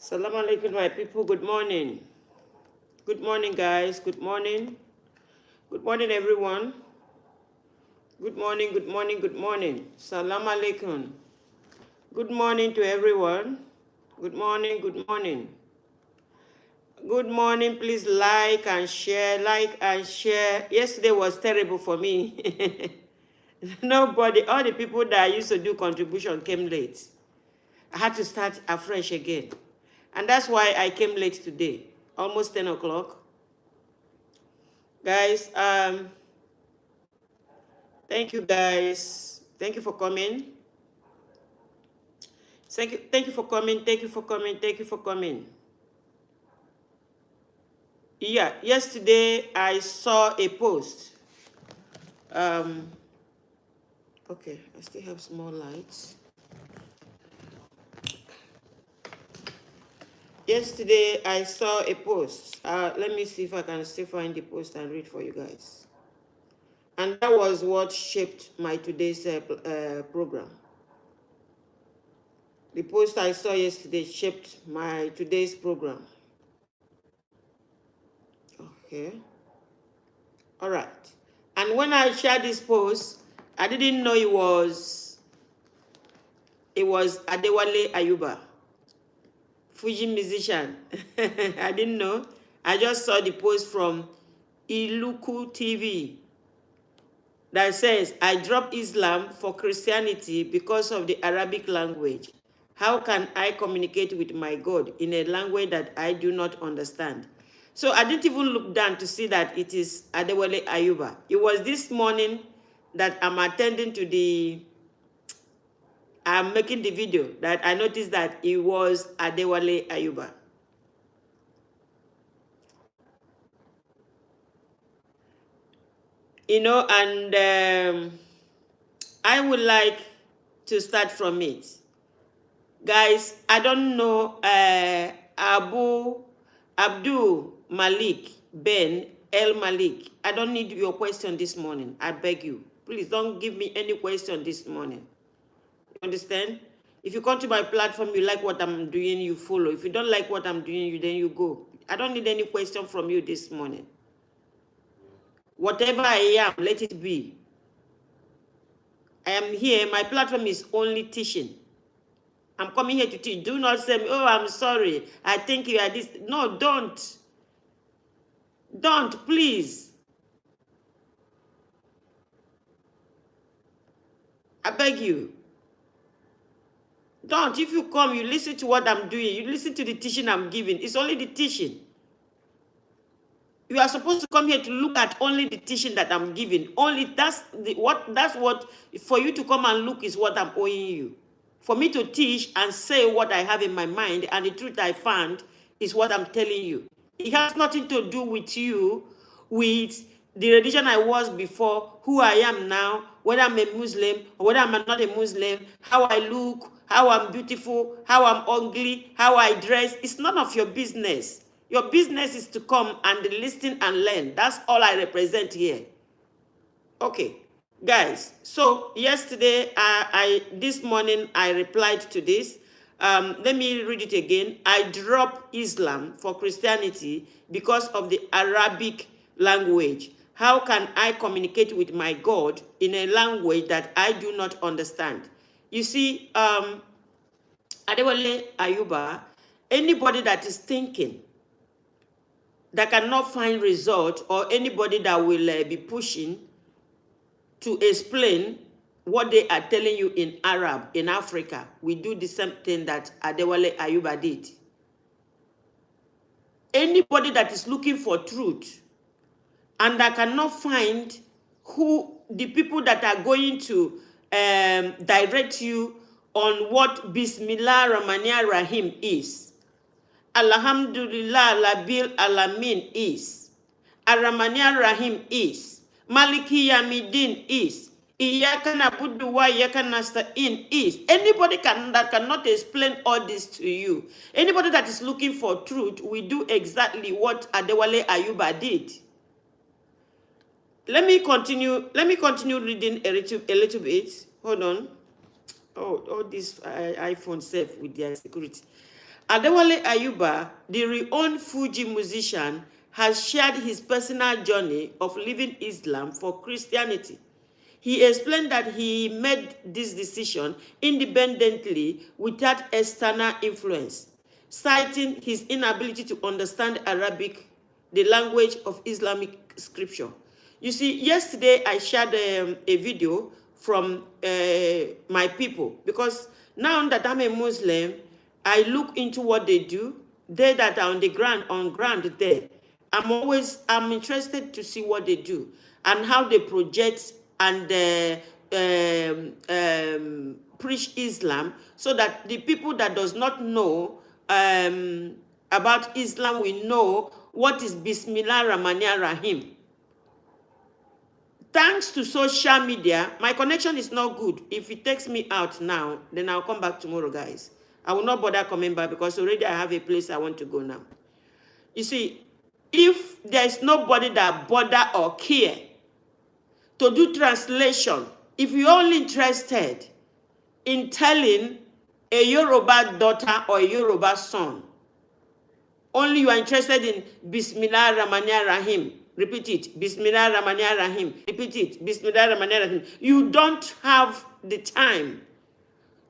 Assalamu alaikum, my people. Good morning. Good morning, guys. Good morning. Good morning, everyone. Good morning, good morning, good morning. Assalamu alaikum. Good morning to everyone. Good morning, good morning. Good morning. Please like and share, like and share. Yesterday was terrible for me. Nobody, all the people that I used to do contribution came late. I had to start afresh again. And that's why I came late today, almost 10 o'clock. Guys, thank you guys. Thank you for coming. Thank you for coming. Thank you for coming. Thank you for coming. Yeah, yesterday I saw a post. Okay, I still have small lights. Yesterday I saw a post. Let me see if I can still find the post and read for you guys. And that was what shaped my today's program. The post I saw yesterday shaped my today's program. Okay. All right. And when I shared this post, I didn't know it was Adewale Ayuba, Fuji musician. I didn't know. I just saw the post from Iluku TV that says, I dropped Islam for Christianity because of the Arabic language. How can I communicate with my God in a language that I do not understand? So I didn't even look down to see that it is Adewale Ayuba. It was this morning that I'm making the video that I noticed that it was Adewale Ayuba. You know, and I would like to start from it. Guys, I don't know Abdul Malik Ben El Malik. I don't need your question this morning. I beg you. Please don't give me any question this morning. You understand? If you come to my platform, you like what I'm doing, you follow. If you don't like what I'm doing, then you go. I don't need any question from you this morning. Whatever I am, let it be. I am here. My platform is only teaching. I'm coming here to teach. Do not say, oh, I'm sorry. I think you are this. No, don't. Don't, please. I beg you. Don't. If you come, you listen to what I'm doing. You listen to the teaching I'm giving. It's only the teaching. You are supposed to come here to look at only the teaching that I'm giving. Only that's what for you to come and look is what I'm owing you. For me to teach and say what I have in my mind and the truth I found is what I'm telling you. It has nothing to do with you, with the religion I was before, who I am now, whether I'm a Muslim or whether I'm not a Muslim, how I look, how I'm beautiful, how I'm ugly, how I dress. It's none of your business. Your business is to come and listen and learn. That's all I represent here. Okay, guys. So yesterday, this morning, I replied to this. Let me read it again. I dropped Islam for Christianity because of the Arabic language. How can I communicate with my God in a language that I do not understand? You see, Adewale Ayuba, anybody that is thinking that cannot find result, or anybody that will be pushing to explain what they are telling you in Arab, in Africa, we do the same thing that Adewale Ayuba did. Anybody that is looking for truth and that cannot find who the people that are going to direct you on what Bismillah Rahmanir Rahim is, Alhamdulillah Labil Alamin is, Ar-Rahmanir Rahim is, Maliki Yamidin is, Iyaka Nabudu wa Iyaka Nasta'in is. Anybody that cannot explain all this to you, anybody that is looking for truth, we do exactly what Adewale Ayuba did. Let me continue reading a little bit. Hold on. Oh, this iPhone safe with their security. Adewale Ayuba, the renowned Fuji musician, has shared his personal journey of leaving Islam for Christianity. He explained that he made this decision independently without external influence, citing his inability to understand Arabic, the language of Islamic scripture. You see, yesterday I shared a video from my people, because now that I'm a Muslim, I look into what they do. They that are on ground there, I'm interested to see what they do and how they project and preach Islam, so that the people that does not know about Islam will know what is Bismillah Rahmanir Rahim. Thanks to social media, my connection is not good. If it takes me out now, then I'll come back tomorrow, guys. I will not bother coming back because already I have a place I want to go now. You see, if there's nobody that bother or care to do translation, if you're only interested in telling a Yoruba daughter or a Yoruba son, only you are interested in Bismillah Rahmanir Rahim. Repeat it. Bismillah Rahmanir Rahim. Repeat it. Bismillah Rahmanir Rahim. You don't have the time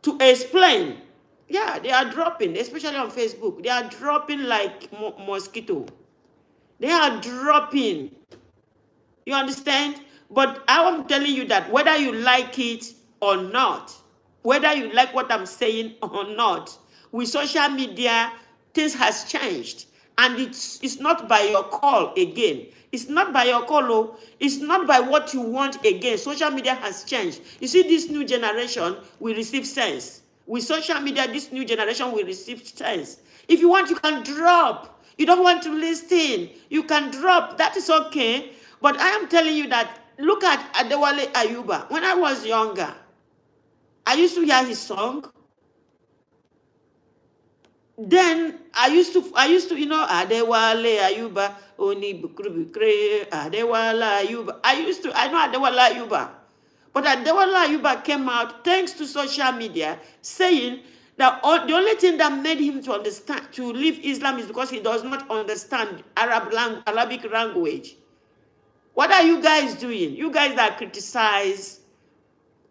to explain. Yeah, they are dropping, especially on Facebook. They are dropping like mosquito. They are dropping. You understand? But I am telling you that whether you like it or not, whether you like what I'm saying or not, with social media, things has changed. And it's not by your call again. It's not by your call. Oh. It's not by what you want again. Social media has changed. You see, this new generation will receive sense. With social media, this new generation will receive sense. If you want, you can drop. You don't want to listen, you can drop. That is okay. But I am telling you that, look at Adewale Ayuba. When I was younger, I used to hear his song. Then I used to, Adewale Ayuba, Oni Bukrubikre, Adewale Ayuba. I know Adewale Ayuba. But Adewale Ayuba came out, thanks to social media, saying that the only thing that made him to understand, to leave Islam, is because he does not understand Arabic language. What are you guys doing? You guys that criticize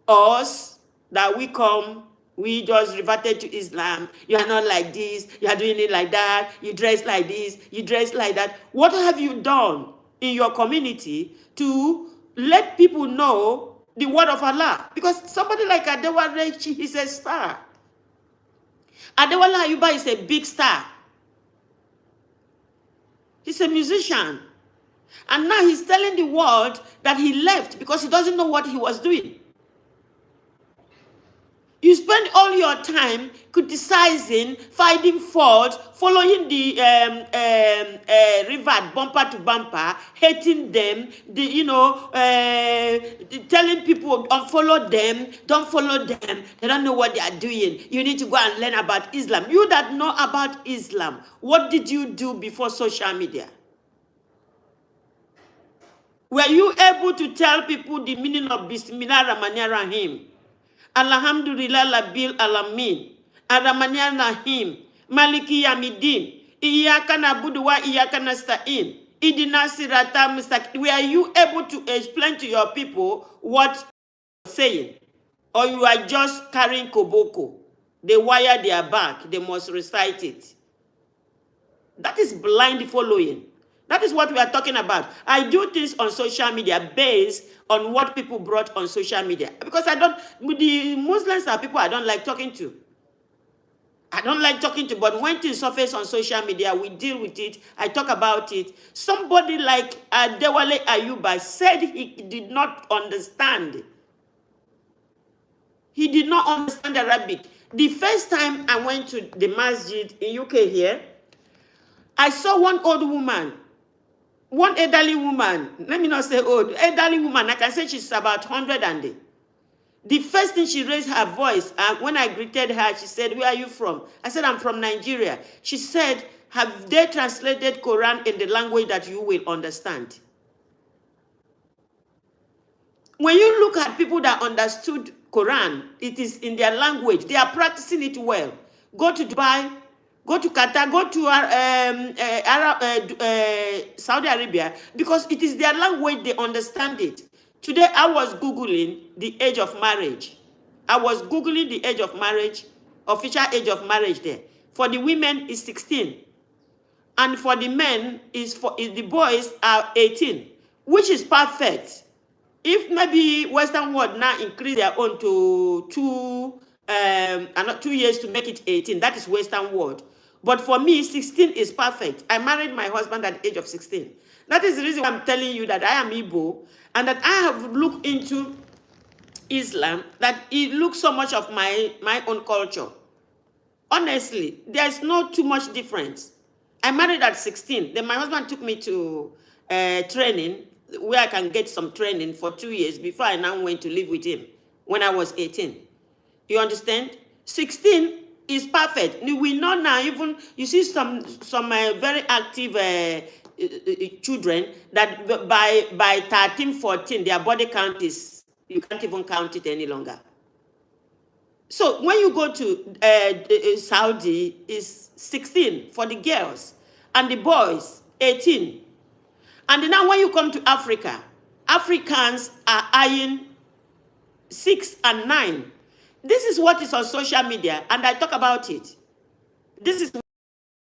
us, that we come We just reverted to Islam. You are not like this. You are doing it like that. You dress like this. You dress like that. What have you done in your community to let people know the word of Allah? Because somebody like Adewale, she is a star. Adewale Ayuba is a big star. He's a musician. And now he's telling the world that he left because he doesn't know what he was doing. You spend all your time criticizing, finding fault, following the river bumper to bumper, hating them, telling people unfollow them, don't follow them. They don't know what they are doing. You need to go and learn about Islam. You that know about Islam, what did you do before social media? Were you able to tell people the meaning of Bismillah Rahmanir Rahim? Alhamdulillah Labil Alamin, Ar-Rahmanir Rahim, Maliki Yamidin, Iyyaka na'budu wa iyyaka nasta'in, Ihdina siratal mustaqim. Were you able to explain to your people what you're saying? Or you are just carrying koboko? They wire their back, they must recite it. That is blind following. That is what we are talking about. I do things on social media based on what people brought on social media. Because the Muslims are people I don't like talking to. I don't like talking to, but when things surface on social media, we deal with it. I talk about it. Somebody like Adewale Ayuba said he did not understand. He did not understand Arabic. The first time I went to the masjid in UK here, I saw one old woman. One elderly woman, let me not say old, elderly woman, I can say she's about 100 and the first thing she raised her voice, when I greeted her, she said, where are you from? I said, I'm from Nigeria. She said, have they translated Quran in the language that you will understand? When you look at people that understood Quran, it is in their language. They are practicing it well. Go to Dubai, go to Qatar, go to Saudi Arabia, because it is their language, they understand it. Today, I was Googling the age of marriage. I was Googling the age of marriage, official age of marriage there. For the women, is 16. And for the men, the boys are 18, which is perfect. If maybe Western world now increase their own to 2 years to make it 18, that is Western world. But for me, 16 is perfect. I married my husband at the age of 16. That is the reason why I'm telling you that I am Igbo and that I have looked into Islam, that it looks so much of my own culture. Honestly, there's not too much difference. I married at 16. Then my husband took me to training, where I can get some training for 2 years before I now went to live with him when I was 18. You understand? 16 is perfect. We know now, even, you see some very active children that by 13, 14, their body count is, you can't even count it any longer. So when you go to Saudi, it's 16 for the girls, and the boys, 18. And now when you come to Africa, Africans are eyeing 6 and 9. This is what is on social media, and I talk about it. This is what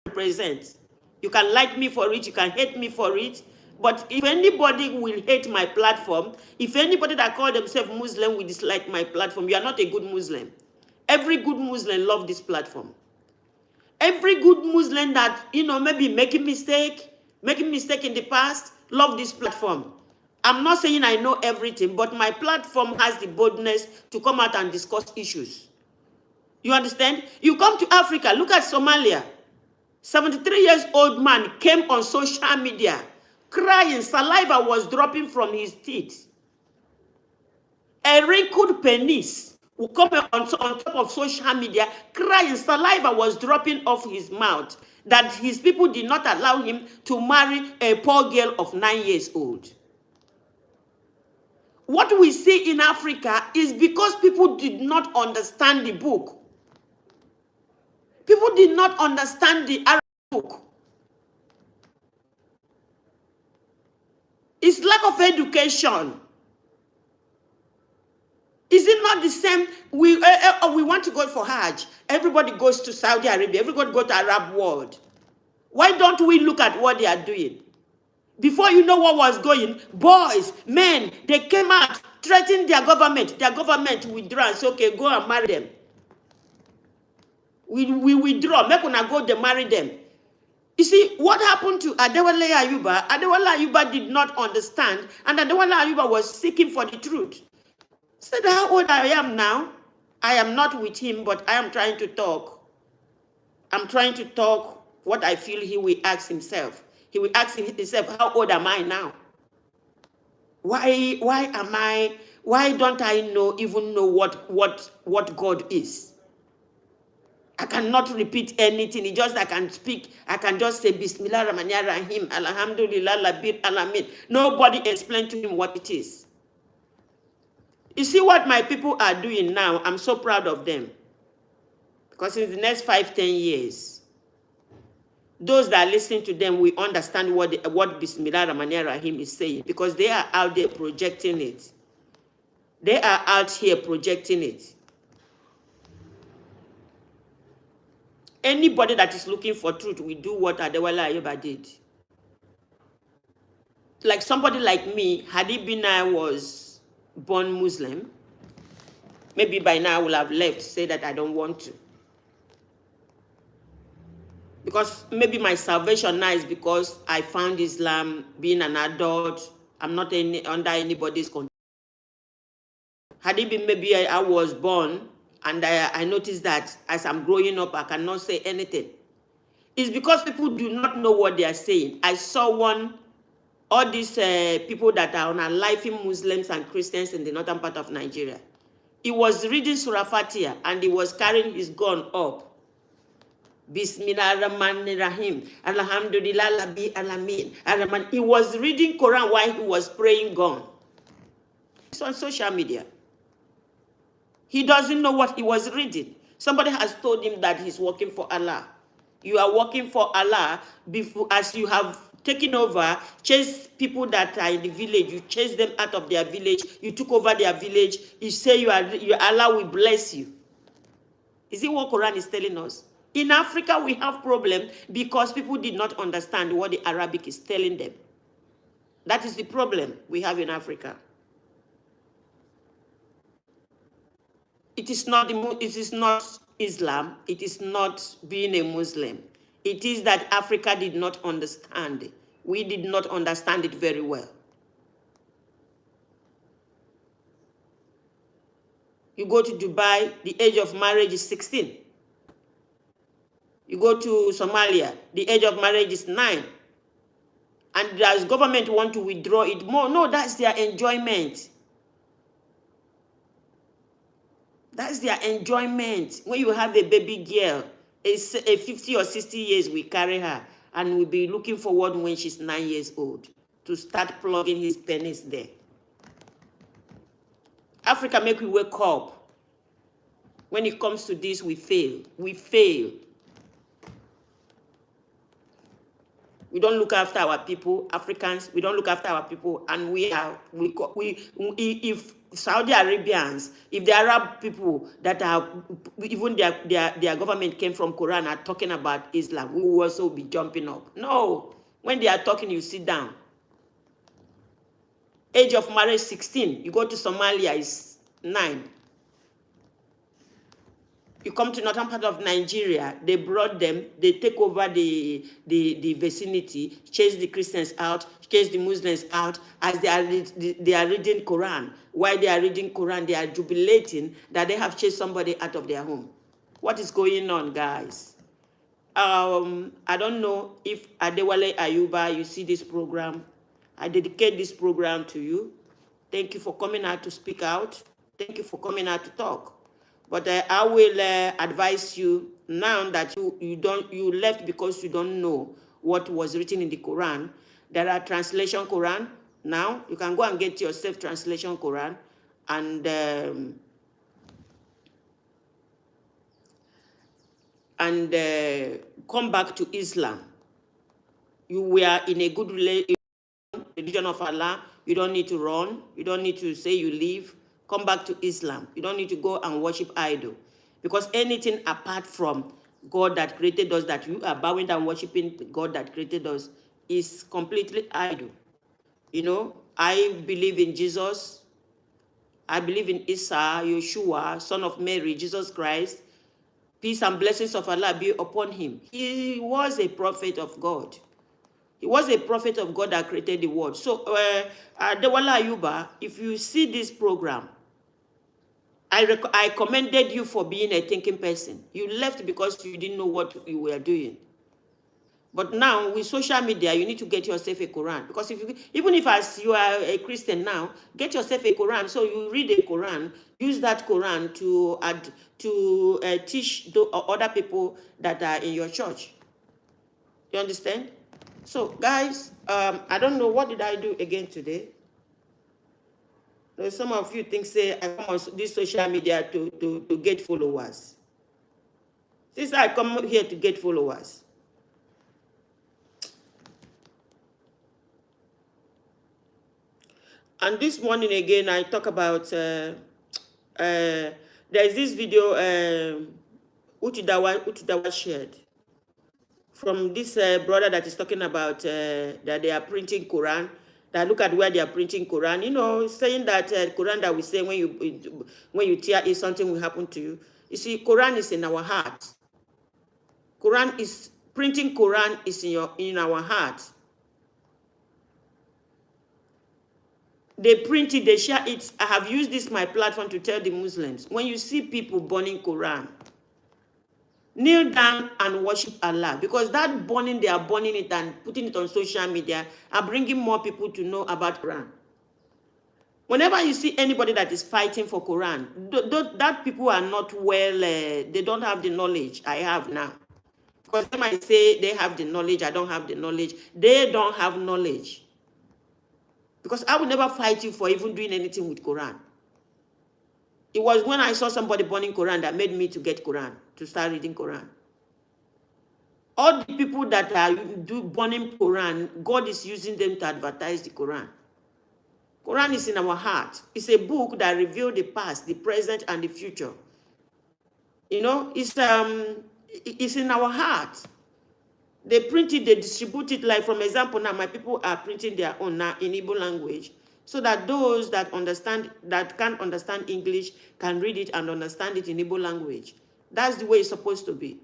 I represent. You can like me for it, you can hate me for it, but if anybody will hate my platform, if anybody that call themselves Muslim will dislike my platform, you are not a good Muslim. Every good Muslim loves this platform. Every good Muslim that, maybe making mistake in the past, love this platform. I'm not saying I know everything, but my platform has the boldness to come out and discuss issues. You understand? You come to Africa, look at Somalia. 73 years old man came on social media, crying, saliva was dropping from his teeth. A wrinkled penis will come on top of social media, crying, saliva was dropping off his mouth, that his people did not allow him to marry a poor girl of 9 years old. What we see in Africa is because people did not understand the book. People did not understand the Arabic book. It's lack of education. Is it not the same? We want to go for Hajj. Everybody goes to Saudi Arabia. Everybody go to Arab world. Why don't we look at what they are doing? Before you know what was going, boys, men, they came out threatening their government. Their government withdraw and say, okay, go and marry them. We withdraw. Make una go, they marry them. You see, what happened to Adewale Ayuba? Adewale Ayuba did not understand, and Adewale Ayuba was seeking for the truth. Said how old I am now. I am not with him, but I am trying to talk. I'm trying to talk what I feel he will ask himself. He will ask himself, how old am I now? Why don't I even know what God is? I cannot repeat anything. It's just I can speak. I can just say Bismillah Rahman Rahim, Alhamdulillah Labir Alamin. Nobody explained to him what it is. You see what my people are doing now? I'm so proud of them. Because in the next 5-10 years, those that are listening to them will understand what Bismillah Rahman Rahim is saying. Because they are out there projecting it. They are out here projecting it. Anybody that is looking for truth will do what Adewale Ayuba did. Like somebody like me, had it been I was born Muslim, maybe by now I would have left, say that I don't want to. Because maybe my salvation now is because I found Islam, being an adult, I'm not under anybody's control. Had it been maybe I was born and I noticed that as I'm growing up, I cannot say anything. It's because people do not know what they are saying. I saw all these people that are unaliving Muslims and Christians in the northern part of Nigeria. He was reading Surah Fatiha and he was carrying his gun up. Bismillah Rahman Rahim, Alhamdulillah Labi Alamin. He was reading Quran while he was praying gun. It's on social media. He doesn't know what he was reading. Somebody has told him that he's working for Allah. You are working for Allah before, as you have taken over, chase people that are in the village. You chase them out of their village. You took over their village. You say Allah will bless you. Is it what Quran is telling us? In Africa, we have problem because people did not understand what the Arabic is telling them. That is the problem we have in Africa. It is not Islam. It is not being a Muslim. It is that Africa did not understand it. We did not understand it very well. You go to Dubai, the age of marriage is 16. You go to Somalia, the age of marriage is 9. And does government want to withdraw it more? No, that's their enjoyment. That's their enjoyment. When you have a baby girl, a 50 or 60 years, we carry her, and we'll be looking forward when she's 9 years old to start plugging his penis there. Africa make we wake up. When it comes to this, we fail. We fail. We don't look after our people, Africans. We don't look after our people, and if Saudi Arabians, if the Arab people that are even their government came from Quran are talking about Islam, we will also be jumping up. No, when they are talking, you sit down. Age of marriage 16. You go to Somalia is 9. You come to northern part of Nigeria, they brought them, they take over the vicinity, chase the Christians out, chase the Muslims out, as they are reading Quran. While they are reading Quran, they are jubilating that they have chased somebody out of their home. What is going on, guys? I don't know if Adewale Ayuba, you see this program. I dedicate this program to you. Thank you for coming out to speak out. Thank you for coming out to talk. But I will advise you now that you left because you don't know what was written in the Quran. There are translation Quran now. You can go and get yourself translation Quran and come back to Islam. You were in a good religion of Allah. You don't need to run. You don't need to say you leave. Come back to Islam. You don't need to go and worship idol. Because anything apart from God that created us, that you are bowing down worshiping God that created us, is completely idol. You know, I believe in Jesus. I believe in Isa, Yeshua, son of Mary, Jesus Christ. Peace and blessings of Allah be upon him. He was a prophet of God. He was a prophet of God that created the world. So, Dewala Ayuba, if you see this program, I commended you for being a thinking person. You left because you didn't know what you were doing. But now, with social media, you need to get yourself a Quran. Because even if as you are a Christian now, get yourself a Quran. So you read the Quran, use that Quran to teach other people that are in your church. You understand? So, guys, I don't know, what did I do again today? Some of you think, say, I come on this social media to get followers. Since I come here to get followers. And this morning again, I talk about, there's this video Uchidawa shared from this brother that is talking about that they are printing Quran. That look at where they are printing Quran. You know, saying that Quran that we say when you tear it, something will happen to you. You see, Quran is in our heart. Printing Quran is in our heart. They print it, they share it. I have used this my platform to tell the Muslims, when you see people burning Quran, kneel down and worship Allah, because that burning, they are burning it and putting it on social media are bringing more people to know about Quran. Whenever you see anybody that is fighting for Quran, that people are not well, they don't have the knowledge I have now. Because they might say they have the knowledge, I don't have the knowledge. They don't have knowledge. Because I will never fight you for even doing anything with Quran. It was when I saw somebody burning Quran that made me to get Quran, to start reading Quran. All the people that are burning Quran, God is using them to advertise the Quran. Quran is in our heart. It's a book that reveals the past, the present, and the future. You know, it's in our heart. They print it, they distribute it. Like, from example, now my people are printing their own now in Igbo language, so that those that can't understand English can read it and understand it in Igbo language. That's the way it's supposed to be.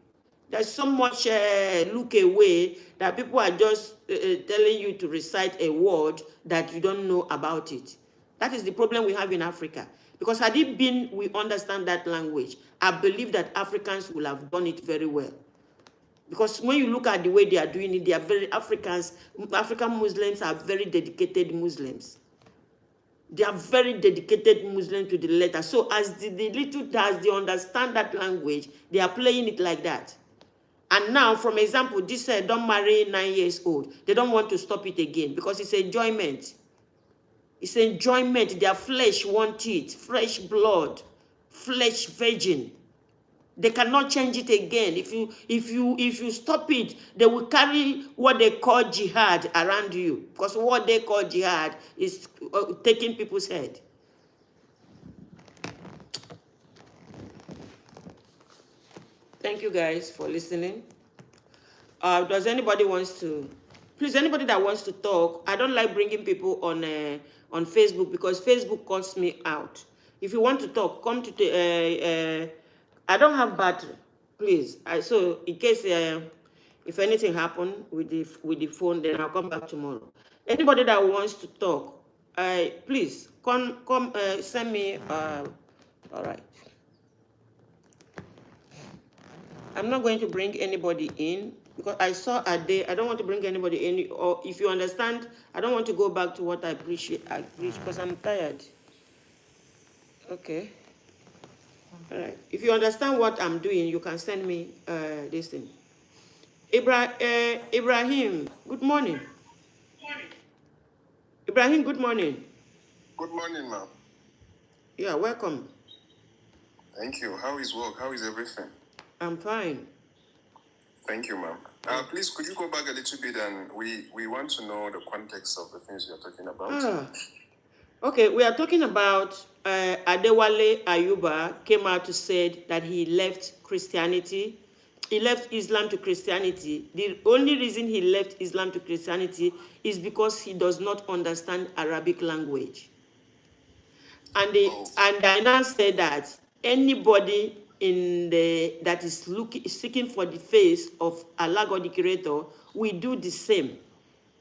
There's so much look away that people are just telling you to recite a word that you don't know about it. That is the problem we have in Africa. Because had it been we understand that language, I believe that Africans will have done it very well. Because when you look at the way they are doing it, they are very African Muslims are very dedicated Muslims. They are very dedicated Muslims to the letter. So as the little as they understand that language, they are playing it like that. And now, from example, this don't marry 9 years old. They don't want to stop it again because it's enjoyment. It's enjoyment. Their flesh wants it. Fresh blood, flesh virgin. They cannot change it again. If you stop it, they will carry what they call jihad around you. Because what they call jihad is taking people's head. Thank you guys for listening. Does anybody wants to? Please, anybody that wants to talk. I don't like bringing people on Facebook because Facebook cuts me out. If you want to talk, come to the. I don't have battery. Please, so in case if anything happen with the phone, then I'll come back tomorrow. Anybody that wants to talk, please come send me. All right. I'm not going to bring anybody in because I saw a day. I don't want to bring anybody in. Or if you understand, I don't want to go back to what I preach because I'm tired. Okay. All right. If you understand what I'm doing, you can send me this thing. Ibrahim, good morning. Ibrahim, good morning. Good morning, ma'am. Yeah, welcome. Thank you. How is work? How is everything? I'm fine. Thank you, ma'am. Please, could you go back a little bit and we want to know the context of the things you're talking about? Okay, we are talking about Adewale Ayuba came out to say that he left Christianity. He left Islam to Christianity. The only reason he left Islam to Christianity is because he does not understand Arabic language. And I now say that anybody that is seeking for the face of Allah God the Creator will do the same,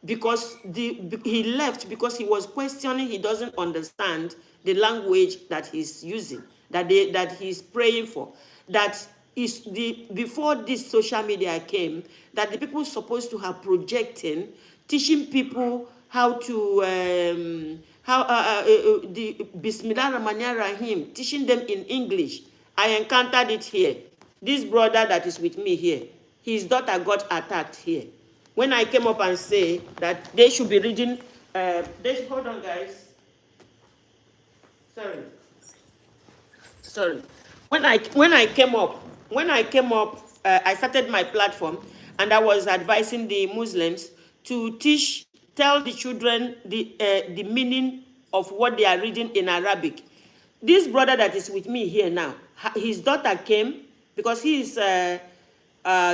because he left because he was questioning. He doesn't understand the language that he's using, that he's praying for. That is before this social media came, that the people supposed to have projecting, teaching people how to the Bismillah Rahman Rahim, teaching them in English. I encountered it here. This brother that is with me here, his daughter got attacked here. When I came up and say that they should be reading, hold on, guys. Sorry. When I came up, I started my platform, and I was advising the Muslims to tell the children the meaning of what they are reading in Arabic. This brother that is with me here now, his daughter came because he is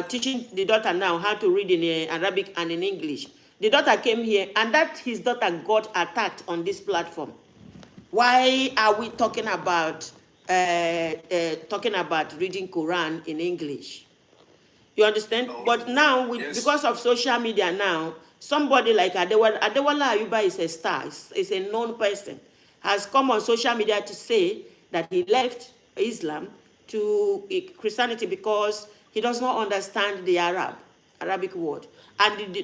teaching the daughter now how to read in Arabic and in English. The daughter came here, and his daughter got attacked on this platform. Why are we talking about reading Quran in English? You understand? But now, because of social media now, somebody like Adewale Ayuba is a star, is a known person, has come on social media to say that he left Islam to Christianity because he does not understand the Arabic word. And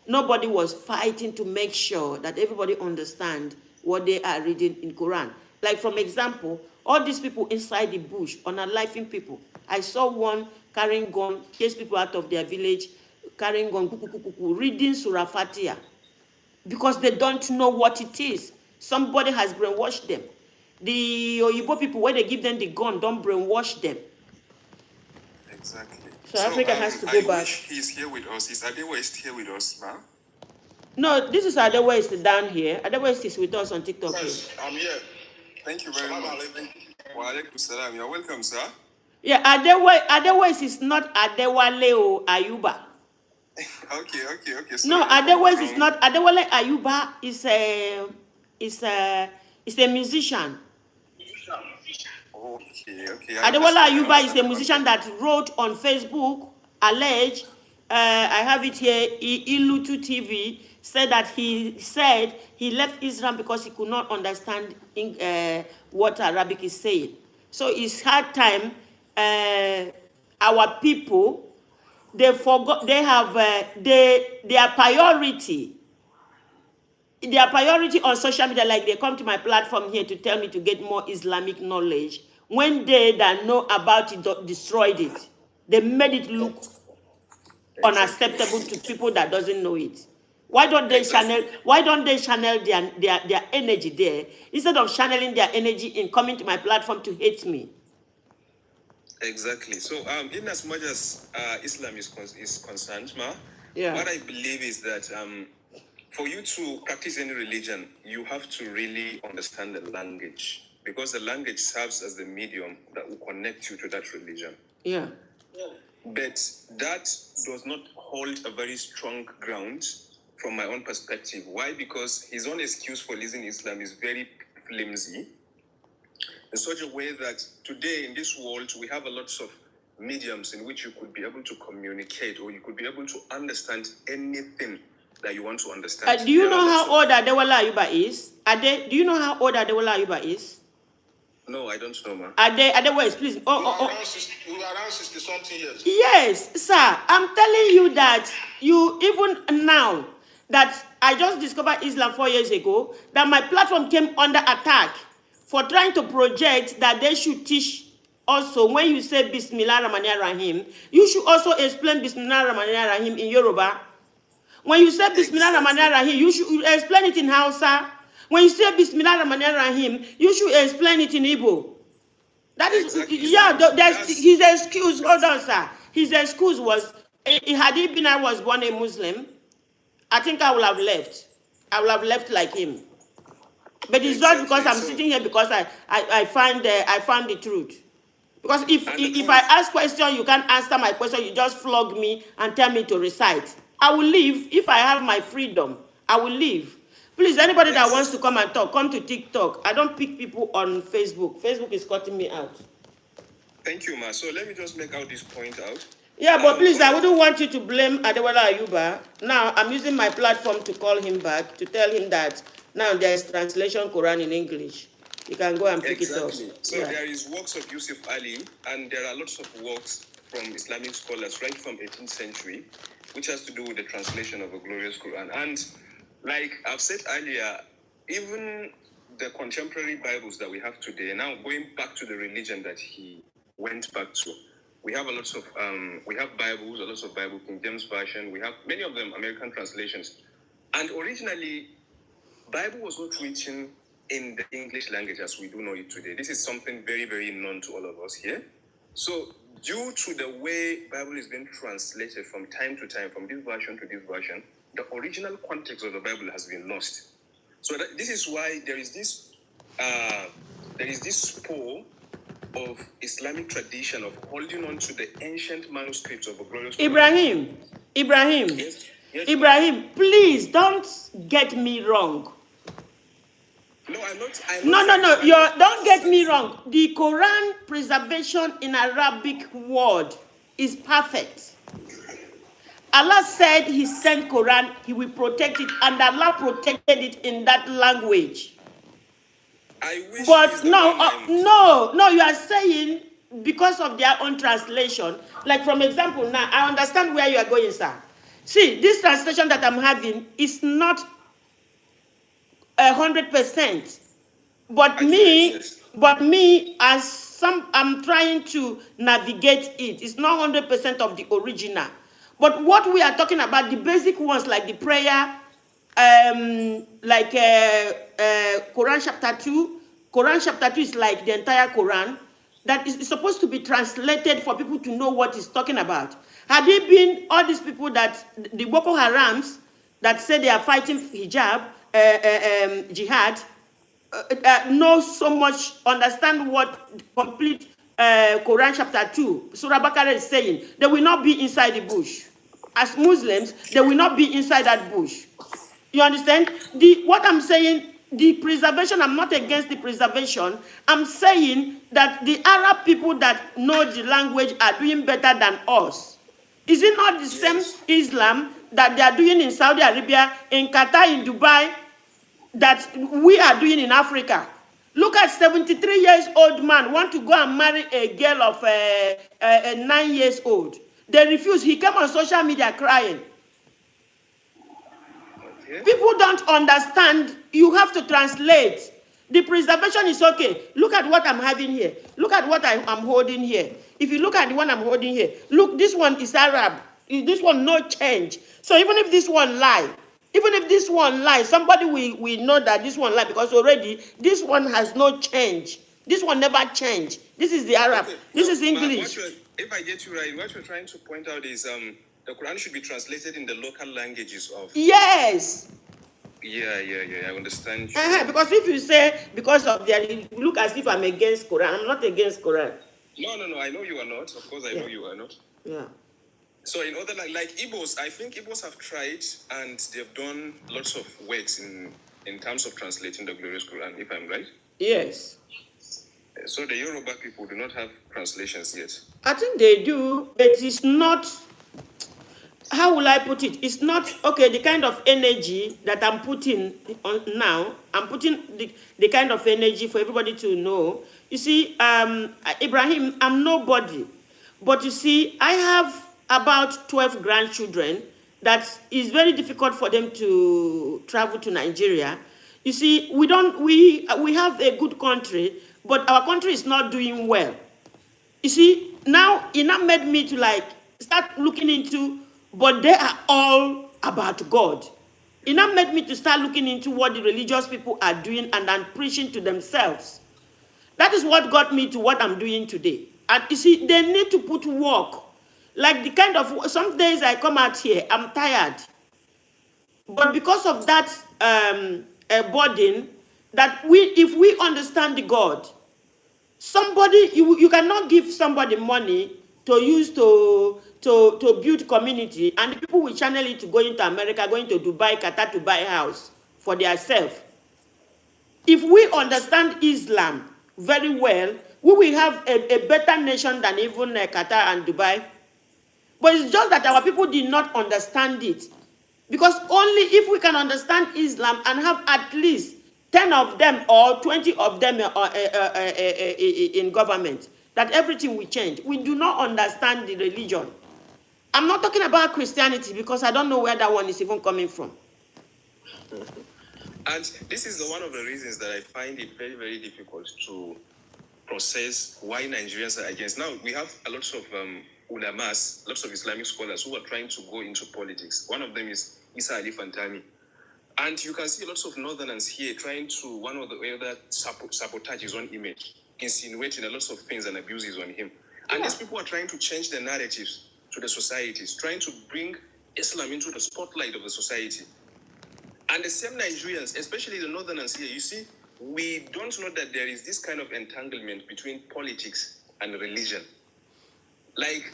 nobody was fighting to make sure that everybody understand what they are reading in Quran. Like, from example, all these people inside the bush, unaliving people. I saw one carrying gun, chase people out of their village, carrying gun, reading Surah Fatiha, because they don't know what it is. Somebody has brainwashed them. The Oyibo people, when they give them the gun, don't brainwash them. Exactly. So Africa has to go back. He's here with us. Is Adewa here with us, ma'am? No, this is Adewa is down here. Adewa is with us on TikTok. Yes, I'm here. Thank you very much. Wa alaikum salam. You're welcome, sir. Yeah, Adewa is not Adewale Ayuba. Okay. So no, Adewa is not. Adewale Ayuba is a musician. Okay. Adewale Ayuba is a musician that wrote on Facebook, alleged, I have it here, Ilutu TV, said that he left Islam because he could not understand what Arabic is saying. So it's hard time, our people, they forgot, they have their priority on social media. Like, they come to my platform here to tell me to get more Islamic knowledge, when they that know about it destroyed it. They made it look unacceptable to people that doesn't know it. Why don't they channel their energy there, instead of channeling their energy in coming to my platform to hate me? Exactly. So, in as much as Islam is concerned, Yeah. what I believe is that for you to practice any religion, you have to really understand the language, because the language serves as the medium that will connect you to that religion. Yeah. But that does not hold a very strong ground from my own perspective. Why? Because his own excuse for leaving Islam is very flimsy, in such a way that today in this world we have a lot of mediums in which you could be able to communicate, or you could be able to understand anything that you want to understand. Do you know how old Adewale Ayuba is? Do you know how old Adewale Ayuba is? No, I don't know, ma. Adewale, please. You are around 60-something years. Yes, sir. I'm telling you that even now, that I just discovered Islam 4 years ago, that my platform came under attack for trying to project that they should teach also, when you say Bismillah Rahman Rahim, you should also explain Bismillah Rahman Rahim in Yoruba. When you say Bismillah Rahman Rahim, you should explain it in Hausa. When you say Bismillah Rahman Rahim, you should explain it in Igbo. That is, his excuse. Hold on, sir. His excuse was, had he been, I was born a Muslim, I think I would have left. I would have left like him. But it's not because Exactly. I'm sitting here because I find the truth. Because if And the if I truth, ask question, you can't answer my question. You just flog me and tell me to recite. I will leave if I have my freedom. I will leave. Please, anybody that wants to ex- come and talk, come to TikTok. I don't pick people on Facebook. Facebook is cutting me out. thank you, Ma. So let me just make out this point out. Yeah, but please, I Although, wouldn't want you to blame Adewale Ayuba. Now, I'm using my platform to call him back, to tell him that now there is translation Quran in English. You can go and pick it up. exactly. So Yeah. there is works of Yusuf Ali, and there are lots of works from Islamic scholars right from 18th century, which has to do with the translation of a glorious Quran. And like I've said earlier, even the contemporary Bibles that we have today, now going back to the religion that he went back to, we have a lot of we have Bibles, a lot of Bible, King James Version. We have many of them American translations, and originally Bible was not written in the English language as we do know it today. This is something very, very known to all of us here. So, due to the way Bible is being translated from time to time, from this version to this version, the original context of the Bible has been lost. So this is why there is this spore of Islamic tradition of holding on to the ancient manuscripts of a glorious Quran. Ibrahim, Yes, yes, Ibrahim, please don't get me wrong. No, I'm not. No. Don't get me wrong. The Quran preservation in Arabic word is perfect. Allah said He sent Quran, He will protect it, and Allah protected it in that language. I wish But no, you are saying because of their own translation. Like, from example, now I understand where you are going, sir. See, this translation that I'm having is not 100%. But me, as I'm trying to navigate it. It's not 100% of the original. But what we are talking about, the basic ones like the prayer, Quran chapter 2. Quran chapter 2 is like the entire Quran. That is supposed to be translated for people to know what it's talking about. Had it been all these people that, the Boko Harams, that say they are fighting hijab, jihad, know so much, understand what complete Quran chapter 2, Surah Baqarah is saying, they will not be inside the bush. As Muslims, they will not be inside that bush. You understand? What I'm saying, the preservation, I'm not against the preservation. I'm saying that the Arab people that know the language are doing better than us. Is it not the same Islam that they are doing in Saudi Arabia, in Qatar, in Dubai, that we are doing in Africa? Look at 73 years old man want to go and marry a girl of 9 years old. They refuse. He came on social media crying. Okay. People don't understand. You have to translate. The preservation is okay. Look at what I'm having here. Look at what I'm holding here. If you look at the one I'm holding here, look, this one is Arab. This one, no change. So even if this one lie, somebody will know that this one lie, because already this one has no change. This one never changed. This is the Arab. Okay, This so, is English. if I get you right, what you're trying to point out is the Quran should be translated in the local languages of. Yes. Yeah, I understand. Because if you say because of their, you look as if I'm against Quran. I'm not against Quran. No, I know you are not. Of course, I know you are not. Yeah. So in other like Igbos, I think Igbos have tried and they've done lots of works in terms of translating the glorious Quran, if I'm right. Yes. So the Yoruba people do not have translations yet. I think they do, but it's not, how will I put it? It's not, okay, the kind of energy that I'm putting on now, I'm putting the kind of energy for everybody to know. You see, Ibrahim, I'm nobody. But you see, I have about 12 grandchildren that is very difficult for them to travel to Nigeria. You see, we have a good country, but our country is not doing well. You see, now it now made me to like start looking into, but they are all about God. It now made me to start looking into what the religious people are doing and then preaching to themselves. That is what got me to what I'm doing today. And you see, they need to put work. Like the kind of, some days I come out here, I'm tired. But because of that burden, that if we understand the God, somebody, you cannot give somebody money to use to build community, and the people will channel it to go into America, going to Dubai, Qatar to buy house for themselves. If we understand Islam very well, we will have a better nation than even Qatar and Dubai. But it's just that our people did not understand it. Because only if we can understand Islam and have at least 10 of them or 20 of them in government, that everything will change. We do not understand the religion. I'm not talking about Christianity because I don't know where that one is even coming from. And this is one of the reasons that I find it very, very difficult to process why Nigerians are against. Now, we have a lot of ulamas, lots of Islamic scholars who are trying to go into politics. One of them is Isa Ali Fantami. And you can see lots of northerners here trying to, one or the other, sabotage his own image, insinuating a lot of things and abuses on him. And these people are trying to change the narratives to the societies, trying to bring Islam into the spotlight of the society. And the same Nigerians, especially the northerners here, you see, we don't know that there is this kind of entanglement between politics and religion. Like,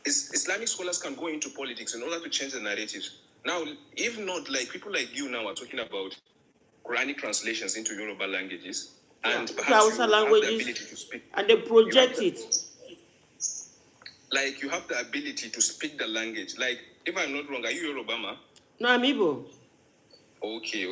Islamic scholars can go into politics in order to change the narratives. Now, if not, like people like you now are talking about Quranic translations into Yoruba languages, and perhaps you have the ability to speak. And they project it. Like, you have the ability to speak the language. Like, if I'm not wrong, are you Yoruba, ma? No, I'm Igbo. Okay.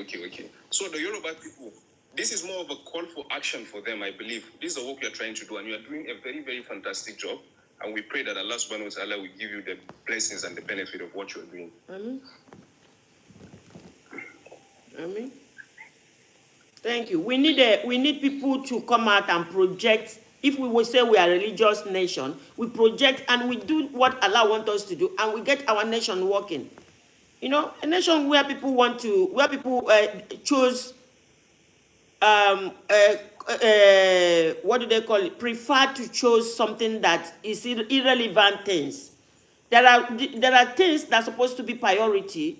So the Yoruba people, this is more of a call for action for them, I believe. This is the work you're trying to do, and you are doing a very, very fantastic job. And we pray that Allah subhanahu wa ta'ala will give you the blessings and the benefit of what you're doing. Amen. Thank you. We need people to come out and project. If we will say we are a religious nation, we project and we do what Allah wants us to do, and we get our nation working. You know, a nation where people choose, what do they call it? Prefer to choose something that is irrelevant things. There are things that are supposed to be priority,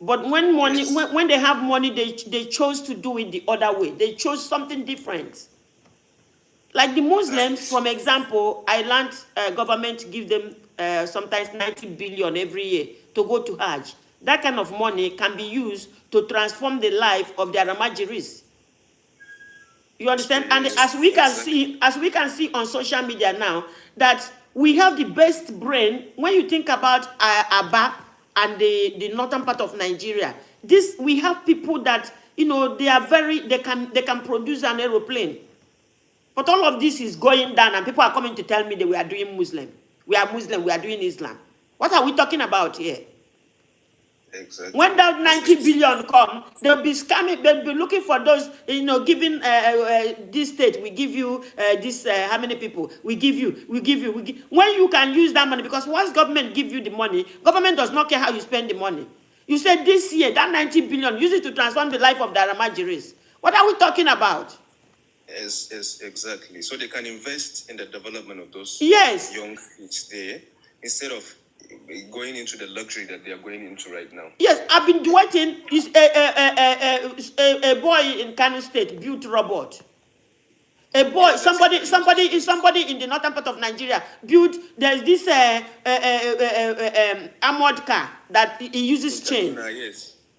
but when money, when they have money, they chose to do it the other way. They chose something different. Like the Muslims, for example, Ireland government give them sometimes 90 billion every year to go to Hajj. That kind of money can be used to transform the life of their Ramajiris. You understand? And as we can see on social media now, that we have the best brain when you think about Aba and the northern part of Nigeria. We have people that, you know, they can produce an aeroplane. But all of this is going down, and people are coming to tell me that we are doing Muslim. We are Muslim, we are doing Islam. What are we talking about here? Exactly. When that 90 billion come, they'll be scamming, they'll be looking for those, you know, giving this state, we give you this, how many people? We give you. When you can use that money, because once government give you the money, government does not care how you spend the money. You said this year, that 90 billion, use it to transform the life of the Ramajiris. What are we talking about? Yes, exactly. So they can invest in the development of those young kids there instead of going into the luxury that they are going into right now. Yes, I've been watching. Is a boy in Kano State built robot. A boy, somebody in the northern part of Nigeria built. There's this armored car that he uses chain.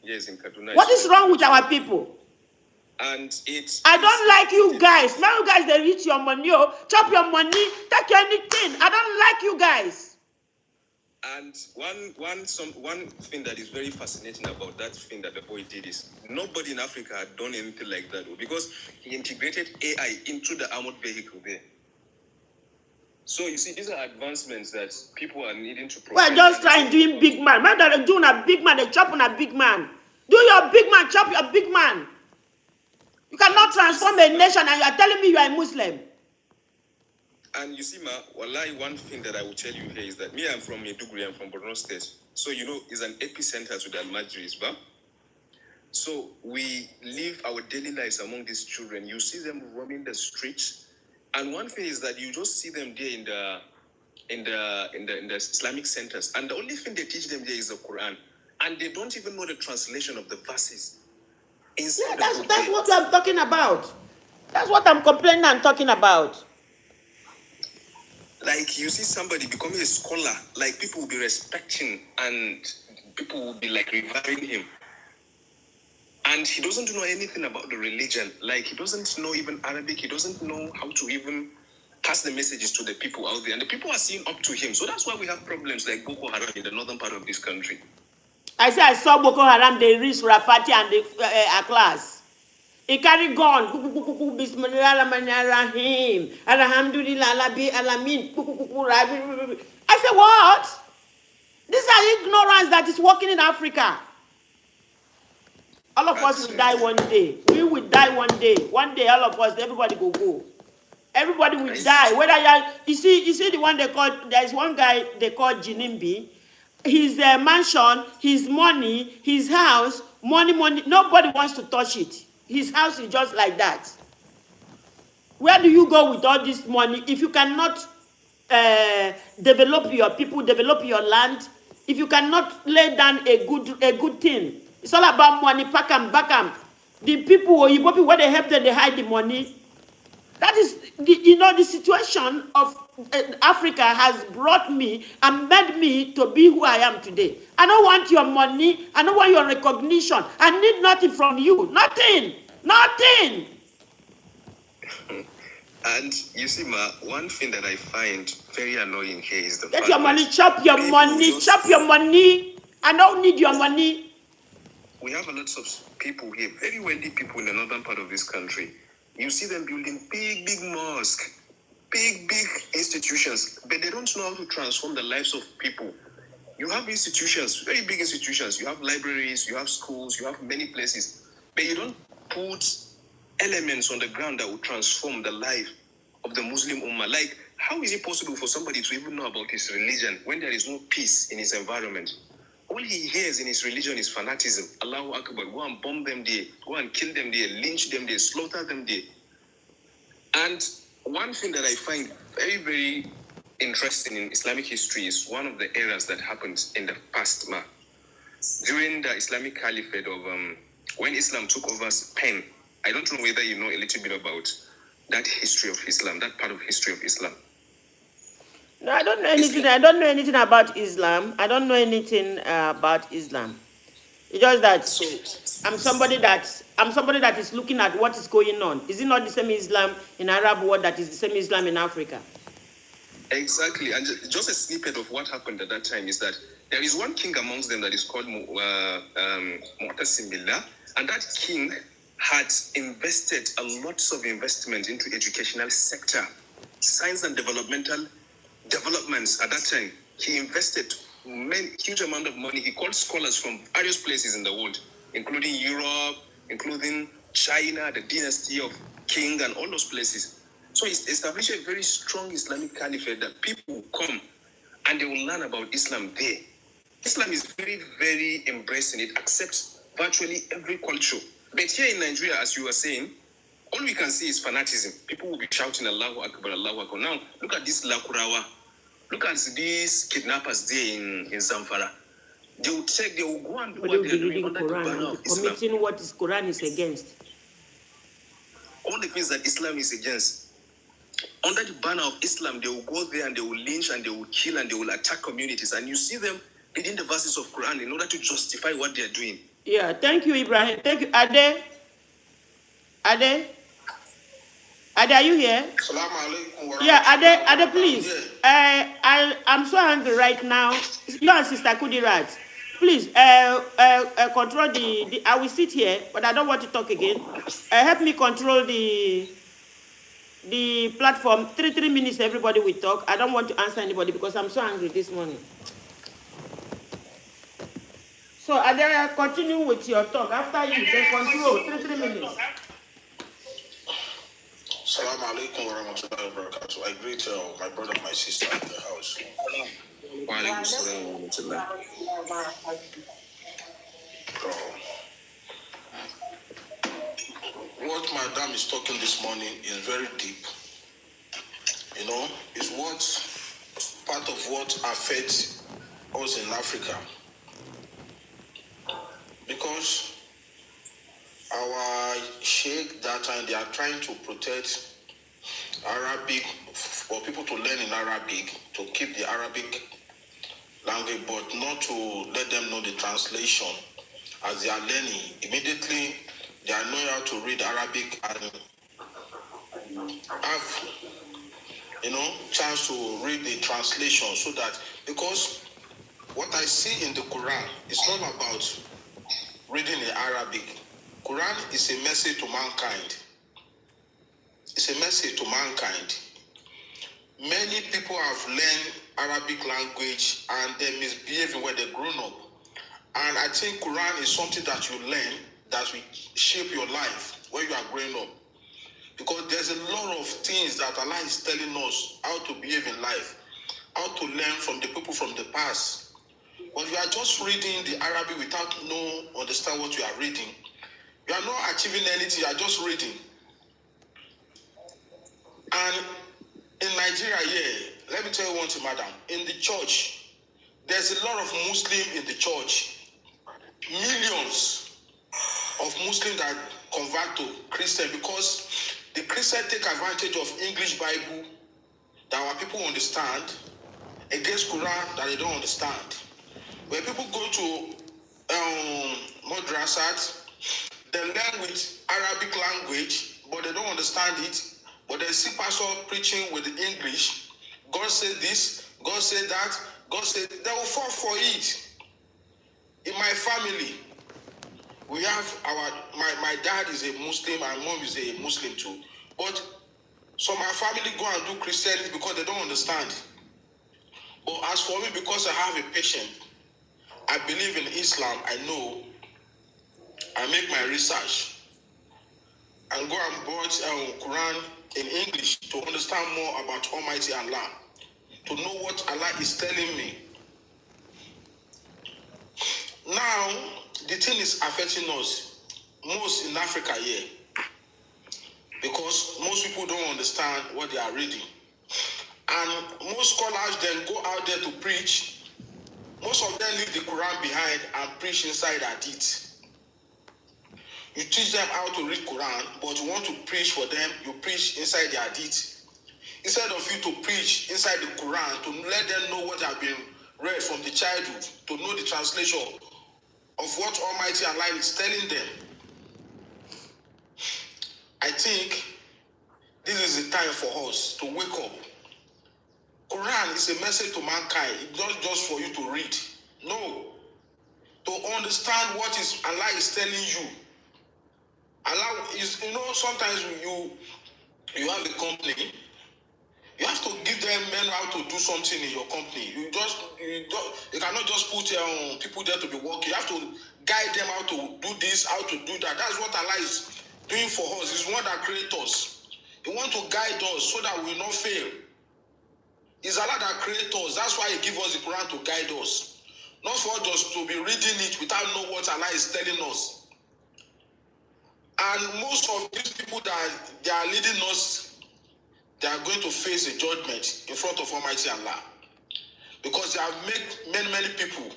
Yes, in Kaduna. What is wrong with our people? And I don't like you guys. Now you guys, they reach your money, chop your money, take anything. I don't like you guys. And one thing that is very fascinating about that thing that the boy did is nobody in Africa had done anything like that, because he integrated AI into the armored vehicle there. So you see, these are advancements that people are needing to provide. We're just trying doing big man. Man that are doing a big man, they chop on a big man. Do your big man, chop your big man. You cannot transform a nation and you are telling me you are a Muslim. And you see, wallahi, one thing that I will tell you here is that me, I'm from Maiduguri, I'm from Borno State. So, you know, it's an epicenter to the Almajiris, but so we live our daily lives among these children. You see them roaming the streets. And one thing is that you just see them there in the Islamic centers. And the only thing they teach them there is the Quran. And they don't even know the translation of the verses. inside Yeah, the that's pulpit. what I'm talking about. That's what I'm complaining and talking about. Like, you see somebody becoming a scholar, like, people will be respecting and people will be like revering him. And he doesn't know anything about the religion. Like, he doesn't know even Arabic. He doesn't know how to even pass the messages to the people out there. And the people are seeing up to him. So that's why we have problems like Boko Haram in the northern part of this country. I say I saw Boko Haram, they reach Rafati and a class. He carry gun. Bismillahirrahmanirrahim. Alhamdulillah, Alabi, Alamin. I say, what? These are ignorance that is working in Africa. All of us will die one day. We will die one day. One day, all of us, everybody will go. Everybody will die. Whether you see the one they call, there's one guy they call Jinimbi. His mansion, his money, his house, money, nobody wants to touch it. His house is just like that. Where do you go with all this money if you cannot develop your people, develop your land? If you cannot lay down a good thing, it's all about money, pack and back 'em. The people, where they help them, they hide the money. That is, the situation of Africa has brought me and made me to be who I am today. I don't want your money. I don't want your recognition. I need nothing from you. Nothing. Nothing. And you see, Ma, one thing that I find very annoying here is the Get fact your money, that chop your money, chop your money. I don't need your money. we have a lot of people here, very wealthy people in the northern part of this country. You see them building big mosques, big institutions, but they don't know how to transform the lives of people. You have institutions, very big institutions. You have libraries, you have schools, you have many places, but you don't put elements on the ground that will transform the life of the Muslim Ummah. Like, how is it possible for somebody to even know about his religion when there is no peace in his environment? All he hears in his religion is fanaticism. Allahu Akbar, go and bomb them there, go and kill them there, lynch them there, slaughter them there. And one thing that I find very interesting in Islamic history is one of the eras that happened in the past, during the Islamic Caliphate of when Islam took over Spain. I don't know whether you know a little bit about that history of Islam, that part of history of Islam. No, I don't know anything. I don't know anything about Islam. I don't know anything about Islam. It's just that I'm somebody that is looking at what is going on. Is it not the same Islam in Arab world that is the same Islam in Africa? Exactly. And just a snippet of what happened at that time is that there is one king amongst them that is called Mu'tasim Billah, and that king had invested a lot of investment into educational sector, science and developmental developments. At that time, he invested huge amount of money. He called scholars from various places in the world, including Europe, including China, the dynasty of King, and all those places. So he established a very strong Islamic caliphate that people will come and they will learn about Islam there. Islam is very embracing it, accepts virtually every culture. But here in Nigeria, as you were saying, all we can see is fanaticism. People will be shouting Allahu Akbar, Allahu Akbar. Now, look at this Lakurawa. Look at these kidnappers there in Zamfara. They will go and do what they are doing under the banner of Islam. Committing what is Quran is against. All the things that Islam is against. Under the banner of Islam, they will go there and they will lynch and they will kill and they will attack communities. And you see them reading the verses of Quran in order to justify what they are doing. Yeah, thank you, Ibrahim. Thank you. Ade, are you here? Yeah, Ade, please. I'm so angry right now. You and Sister Kudirat. Please, control the. I will sit here, but I don't want to talk again. Help me control the platform. 3 minutes, everybody will talk. I don't want to answer anybody because I'm so angry this morning. So, Ade, continue with your talk. After you, then control. 3 minutes. Assalamu alaikum wa rahmatullahi wa barakatuh. I greet my brother and my sister in the house. What Madam is talking this morning is very deep. You know, it's part of what affects us in Africa. Because our sheikh that time, they are trying to protect Arabic for people to learn in Arabic, to keep the Arabic language, but not to let them know the translation as they are learning. Immediately, they are knowing how to read Arabic and have, chance to read the translation, so that, because what I see in the Quran is not about reading in Arabic. Quran is a message to mankind. It's a message to mankind. Many people have learned Arabic language and they misbehave when they're grown up. And I think Quran is something that you learn that will shape your life when you are growing up. Because there's a lot of things that Allah is telling us how to behave in life, how to learn from the people from the past. But you are just reading the Arabic without understand what you are reading. You are not achieving anything, you are just reading. And in Nigeria, let me tell you one thing, madam. In the church, there's a lot of Muslims in the church. Millions of Muslims that convert to Christian, because the Christians take advantage of English Bible that our people understand against Quran that they don't understand. When people go to madrasat, they learn with Arabic language, but they don't understand it. But they see pastor preaching with the English. God said this, God said that, God said, they will fall for it. In my family, we have my dad is a Muslim, my mom is a Muslim too. But some of my family go and do Christianity because they don't understand. But as for me, because I have a patient, I believe in Islam, I know, I make my research and go and bought Quran in English to understand more about Almighty Allah, to know what Allah is telling me. Now, the thing is affecting us most in Africa here, because most people don't understand what they are reading. And most scholars then go out there to preach. Most of them leave the Quran behind and preach inside Hadith. You teach them how to read Quran, but you want to preach for them, you preach inside the Hadith. Instead of you to preach inside the Quran, to let them know what have been read from the childhood, to know the translation of what Almighty Allah is telling them. I think this is the time for us to wake up. Quran is a message to mankind. It's not just for you to read. No. To understand what is Allah is telling you. Allah is, sometimes you have a company. You have to give them men how to do something in your company. You cannot just put people there to be working. You have to guide them how to do this, how to do that. That's what Allah is doing for us. He's one that creates us. He wants to guide us so that we will not fail. It's Allah that creates us. That's why He gives us the Quran to guide us. Not for us to be reading it without knowing what Allah is telling us. And most of these people that they are leading us, they are going to face a judgment in front of Almighty Allah. Because they have made many people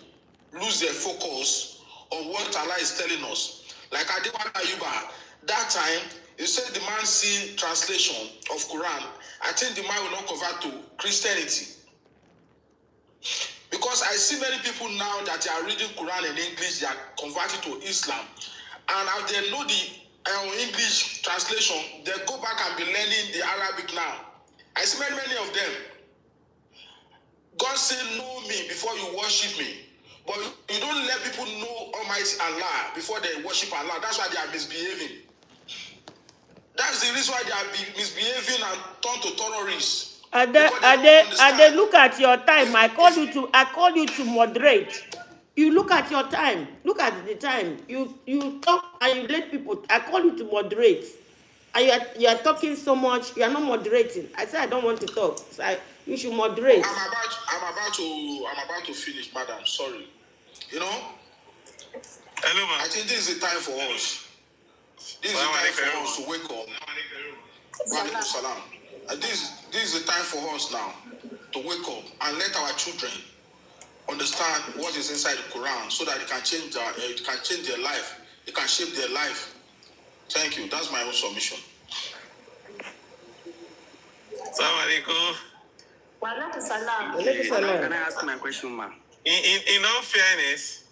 lose their focus on what Allah is telling us. Like Adewan Ayuba, that time, he said the man see translation of Quran. I think the man will not convert to Christianity. Because I see many people now that they are reading Quran in English, they are converting to Islam. And as they know the English translation, they go back and be learning the Arabic now. I see many of them. God said, know me before you worship me. But you don't let people know Almighty Allah before they worship Allah. That's why they are misbehaving. That's the reason why they are misbehaving and turn to terrorists. Ade, look at your time. I called you to moderate. You look at your time. Look at the time. You talk and you let people. I call you to moderate. And you are talking so much. You are not moderating. I said I don't want to talk. So you should moderate. I'm about to finish, madam. Sorry. Hello, man. I think this is the time for us. This is the time for us to wake up. Walaikum salam. This is the time for us now to wake up and let our children understand what is inside the Quran, so that it can change their life. It can shape their life. Thank you. That's my own submission. Assalamu alaikum. Walaikum Can salam. I ask my question, ma'am? In all fairness,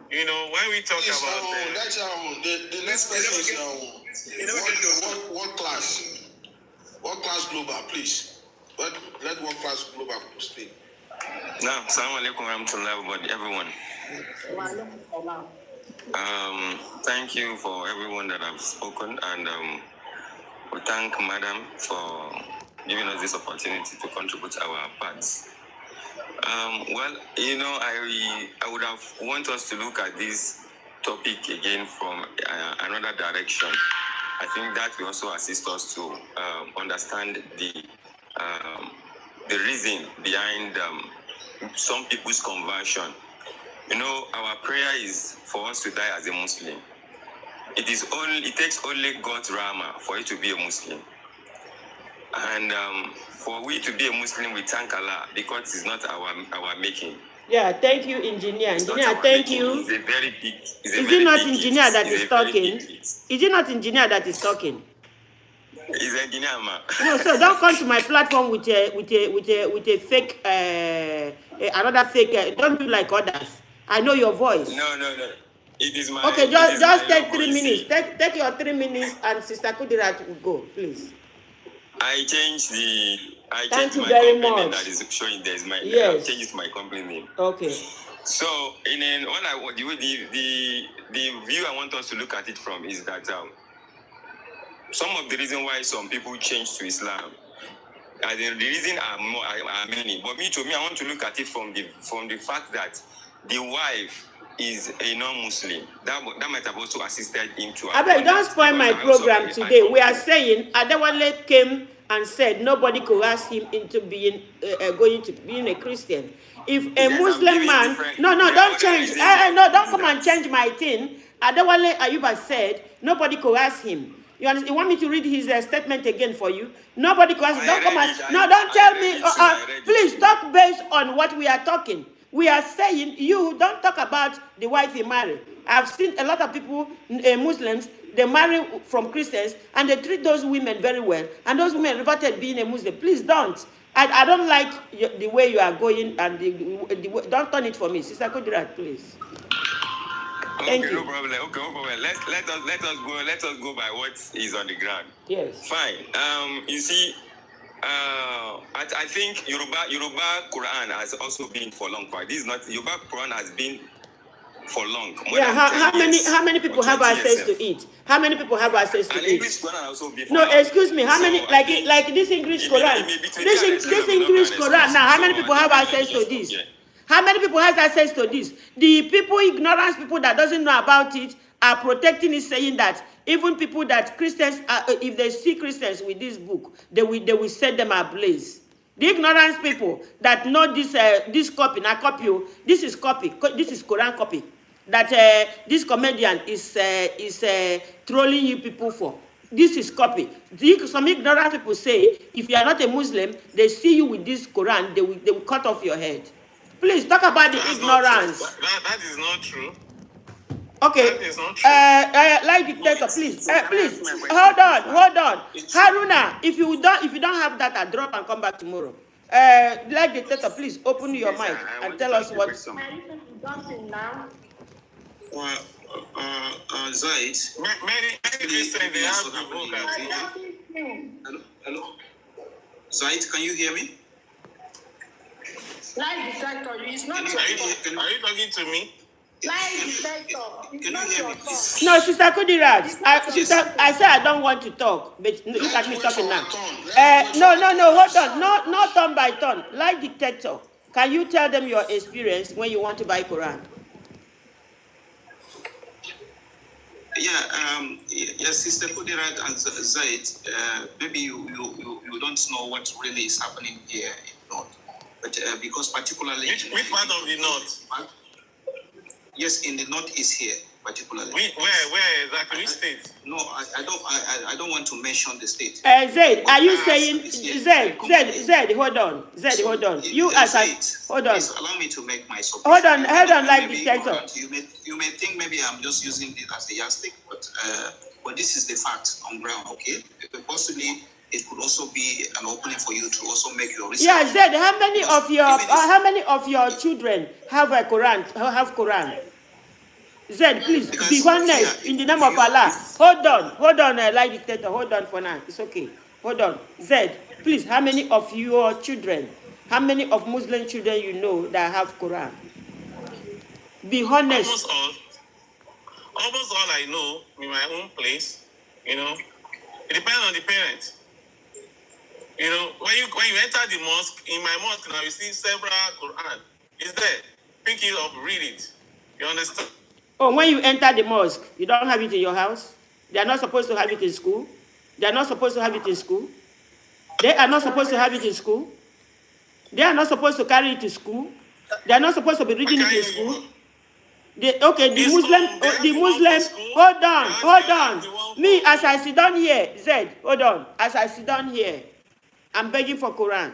you know, when we talk Please, about that's the next person is what class? What class global, please? Let what class global speak. now, assalamu alaikum warahmatullahi everyone. Thank you for everyone that have spoken, and we thank Madam for giving us this opportunity to contribute our parts. Well, you know, I would have want us to look at this topic again from another direction. I think that will also assist us to understand the reason behind some people's conversion. You know, our prayer is for us to die as a Muslim. It takes only God's Rama for you to be a Muslim. And for we to be a Muslim, we thank Allah because it's not our making. Yeah, thank you, engineer. It's not Engineer, our thank making. you. It's a very big. Is it not engineer that is talking? Is it not engineer that is talking? It's engineer, ma. No, so don't come to my platform with a fake another fake. Don't do like others. I know your voice. No. It is my. Okay, just take logo, 3 minutes. Take your 3 minutes, and Sister Kudirat will go, please. I changed Thank you my very company name much. that is showing there's my. Yes. I changed my company name. Okay. So the view I want us to look at it from is that some of the reason why some people change to Islam, the reason are many. But to me, I want to look at it from the fact that the wife is a non-Muslim. That might have also assisted him to. I beg, don't spoil my program today. We are saying Adewale came and said nobody coerced him into being going to being a Christian. If a Muslim man, don't change. No, don't come and change my thing. Adewale Ayuba said nobody coerced him. You understand? You want me to read his statement again for you? Nobody coerced. Don't come and don't tell me. Please talk based on what we are talking. We are saying you don't talk about the wife he married. I've seen a lot of people, Muslims, they marry from Christians and they treat those women very well. And those women reverted being a Muslim. Please don't. I don't like the way you are going and don't turn it for me. Sister Kudirat, please. Thank you. No problem. Okay, no problem. Let us go by what is on the ground. Yes. Fine. You see, I think Yoruba Quran has also been for long. This is not Yoruba Quran has been for long. Yeah. How many people have access to it? How many people have access to it? English Quran also been for No, long. excuse me. How many like this English Quran? This English Quran. Now, how many people have access to this? How many people has access to this? The people, ignorance people that doesn't know about it are protecting it, saying that even people that Christians, if they see Christians with this book, they will set them ablaze. The ignorance people that know this copy, not copy, this is copy, this is Quran copy, that this comedian is trolling you people for. This is copy. Some ignorant people say, if you are not a Muslim, they see you with this Quran, they will cut off your head. Please talk about the ignorance. That is not true. Okay. That is not true. Like dictator, please. Please hold on. Haruna, if you don't have that, I'll drop and come back tomorrow. Like dictator, please open your mic and tell us what. Zaid. Many Christians, they have the book. Hello. Zaid, can you hear me? Lie detector, it's not your fault. Are you talking to me? Lie detector, it's not your fault. No, Sister Kudirat, I said I don't want to talk, but look at me talking now. No, hold on. Not turn by turn. Like dictator, can you tell them your experience when you want to buy Quran? Yes, Sister Kudirat and Zaid, maybe you don't know what really is happening here in North. But because particularly... Which part of the North? Yes, in the North is here, particularly. Where exactly? Which state? No, I don't want to mention the state. Zed, are you saying... Zed, hold on. Hold on. You as a... Hold on. Please allow me to make my submission. Hold on, like dictator. You may think maybe I'm just using it as a yardstick, but but this is the fact on ground, okay? Possibly, it could also be an opening for you to also make your research. Yeah, Zed, how many of your children have a Quran? Have Quran? Zed, please be honest in the name of Allah. Hold on, lie dictator. Hold on for now. It's okay. Hold on, Zed, please. How many of your children? How many of Muslim children you know that have Quran? Be honest. Almost all I know in my own place, you know, it depends on the parents. You know, when you enter the mosque, in my mosque now you see several Quran. It's there. Pick it up, read it. You understand? Oh, when you enter the mosque, you don't have it in your house? They are not supposed to have it in school? They are not supposed to have it in school? They are not supposed to have it in school? They are not supposed to carry it to school? They are not supposed to be reading it in school? The Muslim, hold on. Me, as I sit down here, Zed, hold on. As I sit down here, I'm begging for Quran.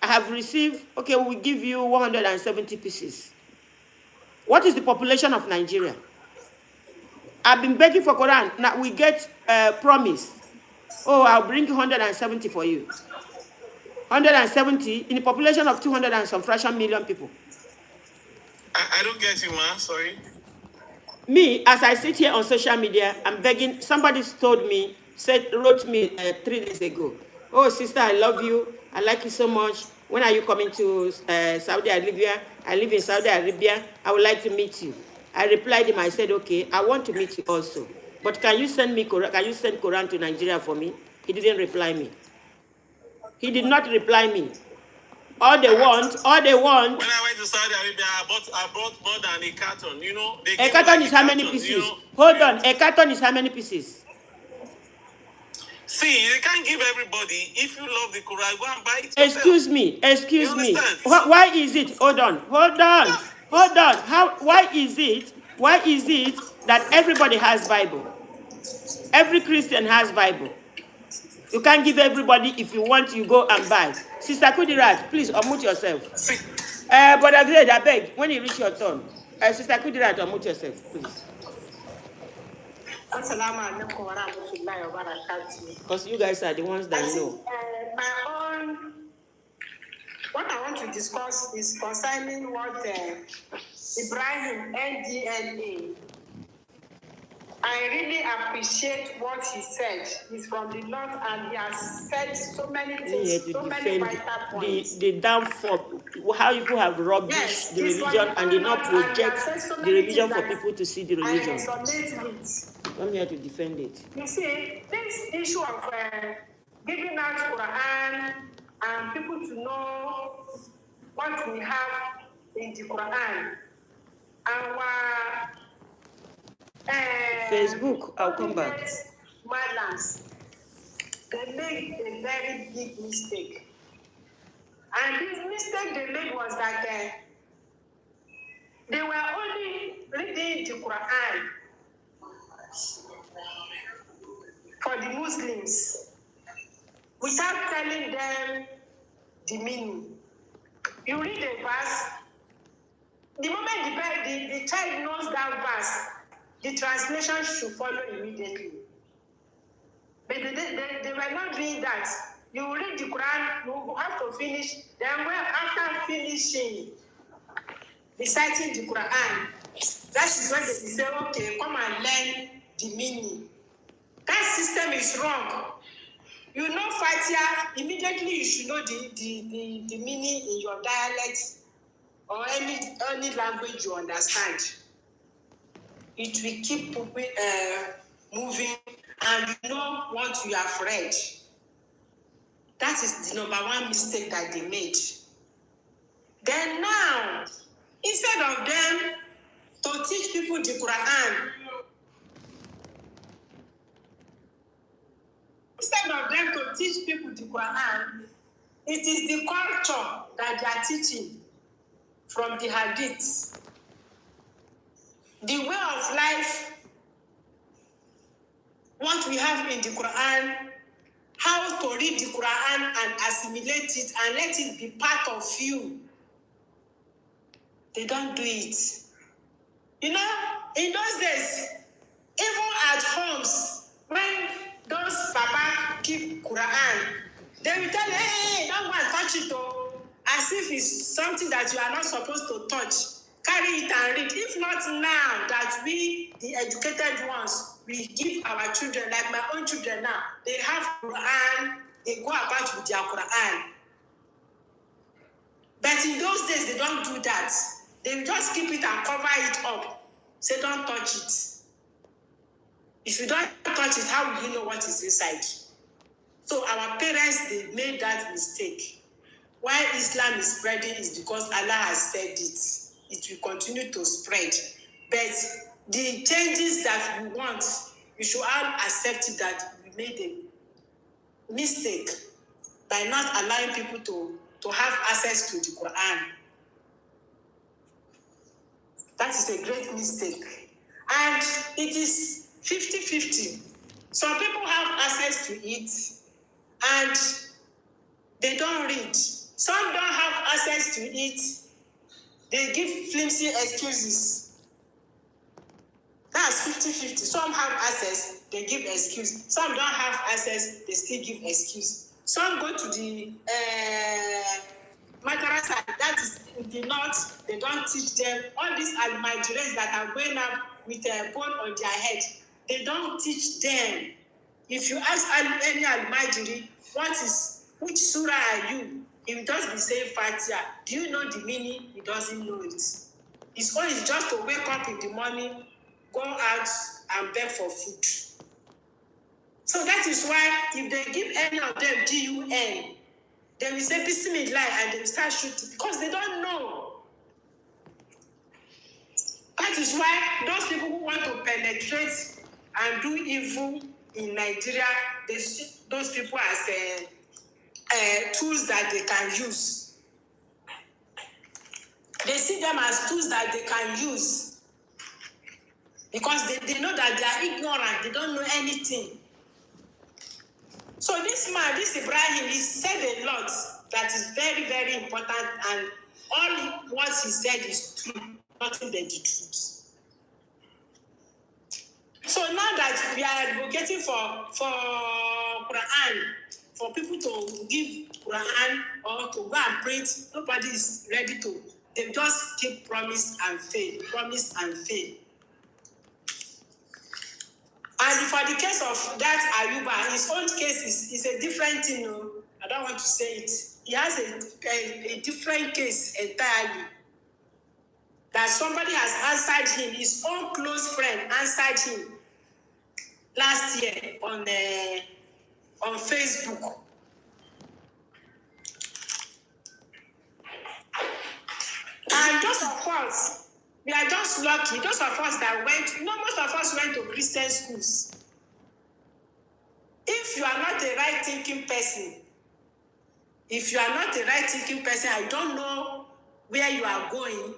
I have received, okay, we give you 170 pieces. What is the population of Nigeria? I've been begging for Quran. Now we get promise. Oh, I'll bring 170 for you. 170 in a population of 200 and some fraction million people. I don't get you, man. Sorry. Me, as I sit here on social media, I'm begging. Somebody wrote me 3 days ago. Oh, sister, I love you. I like you so much. When are you coming to Saudi Arabia? I live in Saudi Arabia. I would like to meet you. I replied him. I said, okay, I want to meet you also. But can you send me Quran? Can you send Quran to Nigeria for me? He didn't reply me. He did not reply me. All they want. When I went to Saudi Arabia, I bought more than a carton. You know, a carton is how many pieces? You know, hold on. A carton is how many pieces? See, they can't give everybody. If you love the Quran, go and buy it yourself. Excuse me. Why is it? Hold on. Why is it that everybody has Bible? Every Christian has Bible. You can't give everybody. If you want, you go and buy. Sister Kudirat, please unmute yourself. But I beg, when you reach your turn, Sister Kudirat, unmute yourself, please. Because you guys are the ones that know. What I want to discuss is concerning what Ibrahim NDLA. I really appreciate what he said. He's from the north and he has said so many things, so many vital points. The downfall, how people have rubbished the religion and did not project the religion for people to see the religion. I'm here to defend it. You see, this issue of giving out Quran and people to know what we have in the Quran. Our Facebook, I'll come back. Madlands, they made a very big mistake. And this mistake they made was that they were only reading the Quran for the Muslims without telling them the meaning. You read a verse, the moment the child knows that verse, the translation should follow immediately. But they were not doing that. You read the Quran, you have to finish. Then after finishing reciting the Quran, that is when they say, okay, come and learn the meaning. That system is wrong. You know Fatiha, immediately you should know the meaning in your dialect or any language you understand. It will keep moving and you know what you have read. That is the number one mistake that they made. Then now, instead of them to teach people the Quran, it is the culture that they are teaching from the hadiths. The way of life, what we have in the Quran, how to read the Quran and assimilate it and let it be part of you. They don't do it. You know, in those days, even at homes, when those papa keep Quran, they will tell you, hey, don't go and touch it, oh, as if it's something that you are not supposed to touch. Carry it and read. If not now that we, the educated ones, we give our children, like my own children now, they have Quran, they go about with their Quran. But in those days, they don't do that. They just keep it and cover it up. Say, don't touch it. If you don't touch it, how will you know what is inside? So our parents, they made that mistake. Why Islam is spreading is because Allah has said it. It will continue to spread. But the changes that we want, we should all accept it that we made a mistake by not allowing people to have access to the Quran. That is a great mistake. And it is 50-50. Some people have access to it and they don't read. Some don't have access to it. They give flimsy excuses. That's 50-50. Some have access, they give excuse. Some don't have access, they still give excuse. Some go to the madrasa, that is in the north, they don't teach them. All these almajiris that are going up with a bone on their head, they don't teach them. If you ask any almajiri, which surah are you? He will just be saying Fatiha. Do you know the meaning? He doesn't know it. His own is just to wake up in the morning, go out and beg for food. So that is why if they give any of them GUN, they will say Bismillah and they will start shooting because they don't know. That is why those people who want to penetrate and do evil in Nigeria, they see those people as tools that they can use. They see them as tools that they can use because they know that they are ignorant, they don't know anything. So this man, this Ibrahim, he said a lot that is very, very important, and all what he said is true, nothing but the truth. So now that we are advocating for Quran, for people to give Quran or to go and print, nobody is ready to. They just keep promise and fail, promise and fail. And for the case of that Ayuba, his own case is a different thing. No? I don't want to say it. He has a different case entirely. That somebody has answered him, his own close friend answered him last year on Facebook. And those of us, we are just lucky. Those of us that went, most of us went to Christian schools. If you are not a right-thinking person, I don't know where you are going.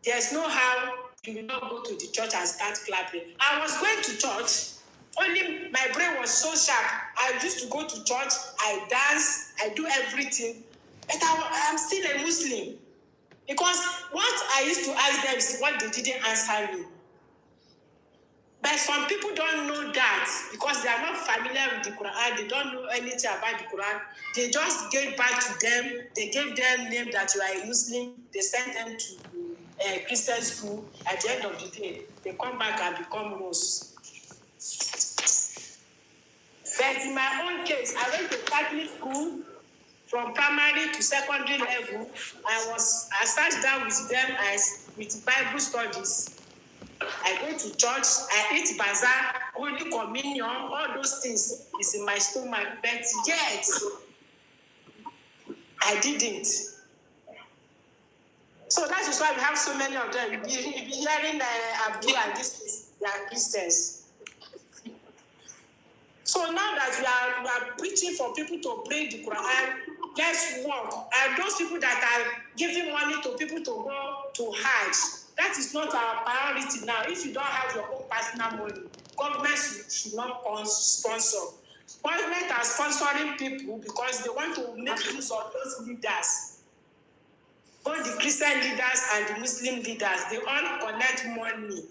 There's no how you will not go to the church and start clapping. I was going to church, only my brain was so sharp. I used to go to church, I dance, I do everything, but I'm still a Muslim. Because what I used to ask them is what they didn't answer me. But some people don't know that because they are not familiar with the Quran. They don't know anything about the Quran. They just gave back to them. They gave them name that you are a Muslim. They sent them to a Christian school. At the end of the day, they come back and become Muslims. But in my own case, I went to Catholic school. From primary to secondary level, I sat down with them with Bible studies. I go to church, I eat bazaar, Holy Communion, all those things is in my stomach, but yet I didn't. So that is why we have so many of them. You'll be hearing Abdul and these they are Christians. So now that we are preaching for people to bring the Quran, let's work. And those people that are giving money to people to go to Hajj, that is not our priority now. If you don't have your own personal money, government should not sponsor. Government are sponsoring people because they want to make use of those leaders. Both the Christian leaders and the Muslim leaders, they all collect money.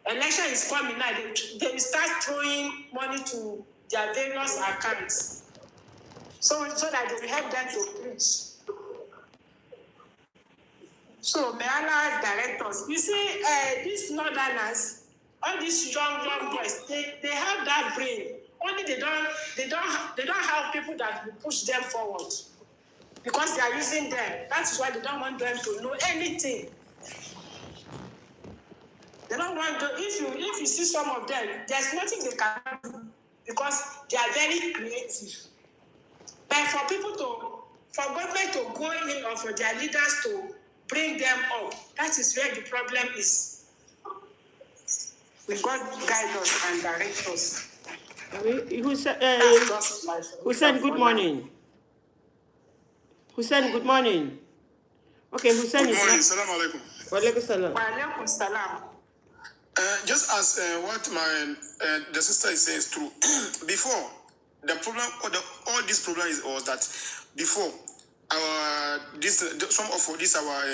election is coming now, they will start throwing money to their various accounts. So that they will help them to preach. So may Allah direct us. You see, these northerners, all these young boys, they have that brain. Only they don't have people that will push them forward because they are using them. That is why they don't want them to know anything. They don't want to. If you see some of them, there's nothing they can do because they are very creative. But for government to go in or for their leaders to bring them up, that is where the problem is. We God guide us and direct us. Hussein, good morning. Hussein, good morning. Okay, Hussein Good is morning. not. Salam alaikum. Wa alaikum salam. Wa alaikum salam. Just as what the sister is saying is true. Before, the problem, all this problem was that before some of these our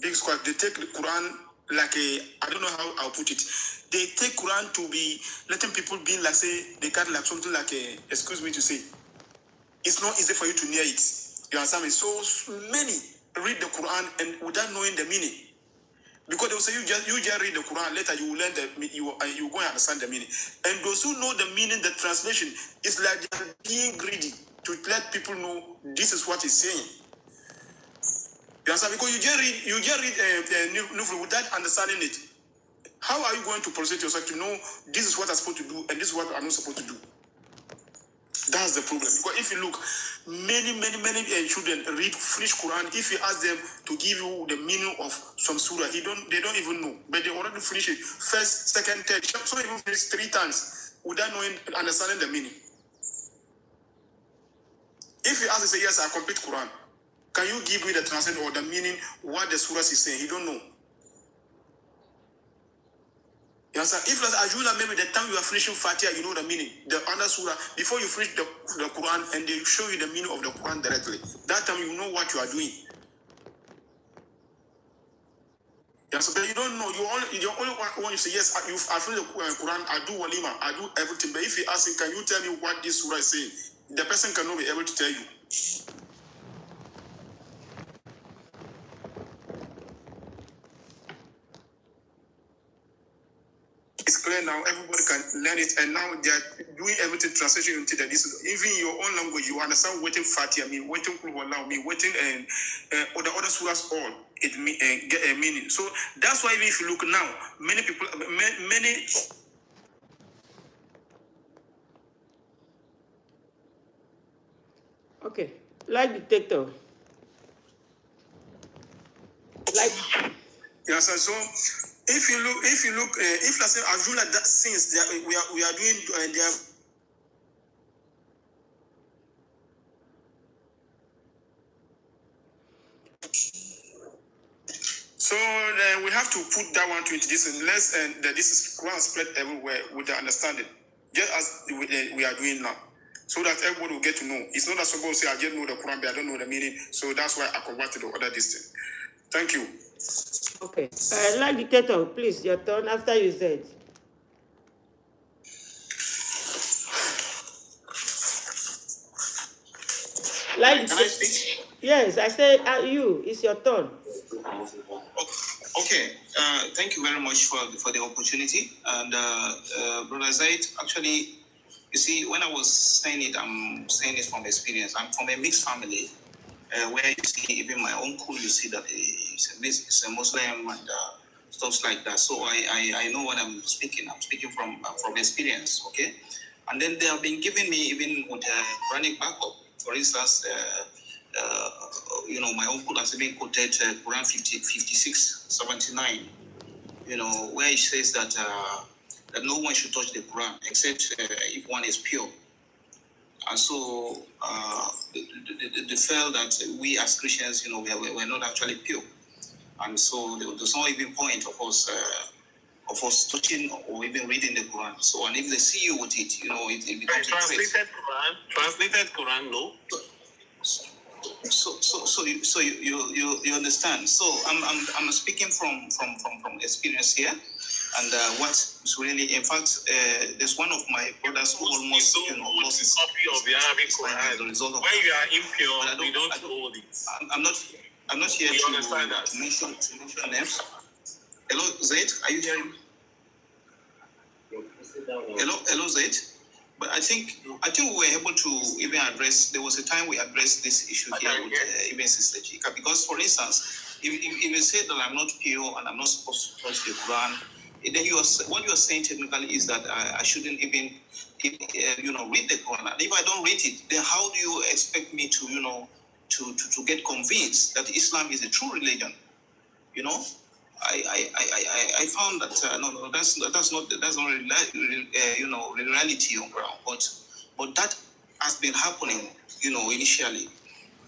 big squad, they take the Quran like I don't know how I'll put it. They take Quran to be letting people be like say they got like something like excuse me to say. It's not easy for you to near it. You understand me? So many read the Quran and without knowing the meaning. Because they will say you just read the Quran, later you will learn you go and understand the meaning. And those who know the meaning, the translation, is like they are being greedy to let people know this is what it's saying. You understand? Because you just read Nufri without understanding it. How are you going to proceed yourself to know this is what I'm supposed to do and this is what I'm not supposed to do? That's the problem. Because if you look, many children read finish Quran. If you ask them to give you the meaning of some surah, they don't even know. But they already finish it. First, second, third. Some even finish 3 times without understanding the meaning. If you ask and say, yes, I complete Quran, can you give me the translation or the meaning, what the surah is saying? He don't know. You understand? If Ajula, maybe the time you are finishing Fatiha, you know the meaning. The other surah, before you finish the Quran and they show you the meaning of the Quran directly, that time you know what you are doing. Yeah, so but you don't know. You only want you say, yes, I finish the Quran, I do walima, I do everything. But if you ask him, can you tell me what this surah is saying? The person cannot be able to tell you. It's clear now, everybody can learn it, and now they are doing everything translation into that. This is even in your own language, you understand waiting Fatiha, waiting Kulwallah, waiting and the other surahs all it get a meaning. So that's why if you look now, many people, many. Okay, like detector. Like. Yes, so if you look, if let's say Azula that since we are doing they are. So we have to put that one into this unless that this is Quran spread everywhere with the understanding, just as we are doing now, so that everybody will get to know. It's not that somebody say I just know the Quran, but I don't know the meaning. So that's why I convert to the other distance. Thank you. Okay. Like dictator, please, your turn after you said. Like, can I speak? Yes, I say you. It's your turn. Okay. Thank you very much for the opportunity. And Brother Zaid, actually, you see, when I was saying it, I'm saying it from experience. I'm from a mixed family, where you see even my uncle, you see that he's a Muslim and stuff like that. So I know what I'm speaking. I'm speaking from experience, okay? And then they have been giving me even with running backup. For instance, my uncle has even quoted Quran 56:79, where it says that no one should touch the Quran except if one is pure. And so they felt that we as Christians, we're not actually pure. And so there's no even point of us touching or even reading the Quran. So, and if they see you with it, it becomes Translated Quran, no. So you understand. So I'm speaking from experience here. And what's really, in fact, there's one of my brothers who almost, lost his copy of the Arabic Quran. as a result of When that. you are impure, But we don't hold it. I'm not here You to understand that? mention names. Hello, Zaid, are you hearing? Hello, Zaid. But I think we were able to even address. There was a time we addressed this issue here with even Sister Chika, because, for instance, if you say that I'm not pure and I'm not supposed to touch the Quran, then what you are saying technically is that I shouldn't even read the Quran. And if I don't read it, then how do you expect me to to get convinced that Islam is a true religion? You know, I found that no, that's not reality on ground, but that has been happening, initially.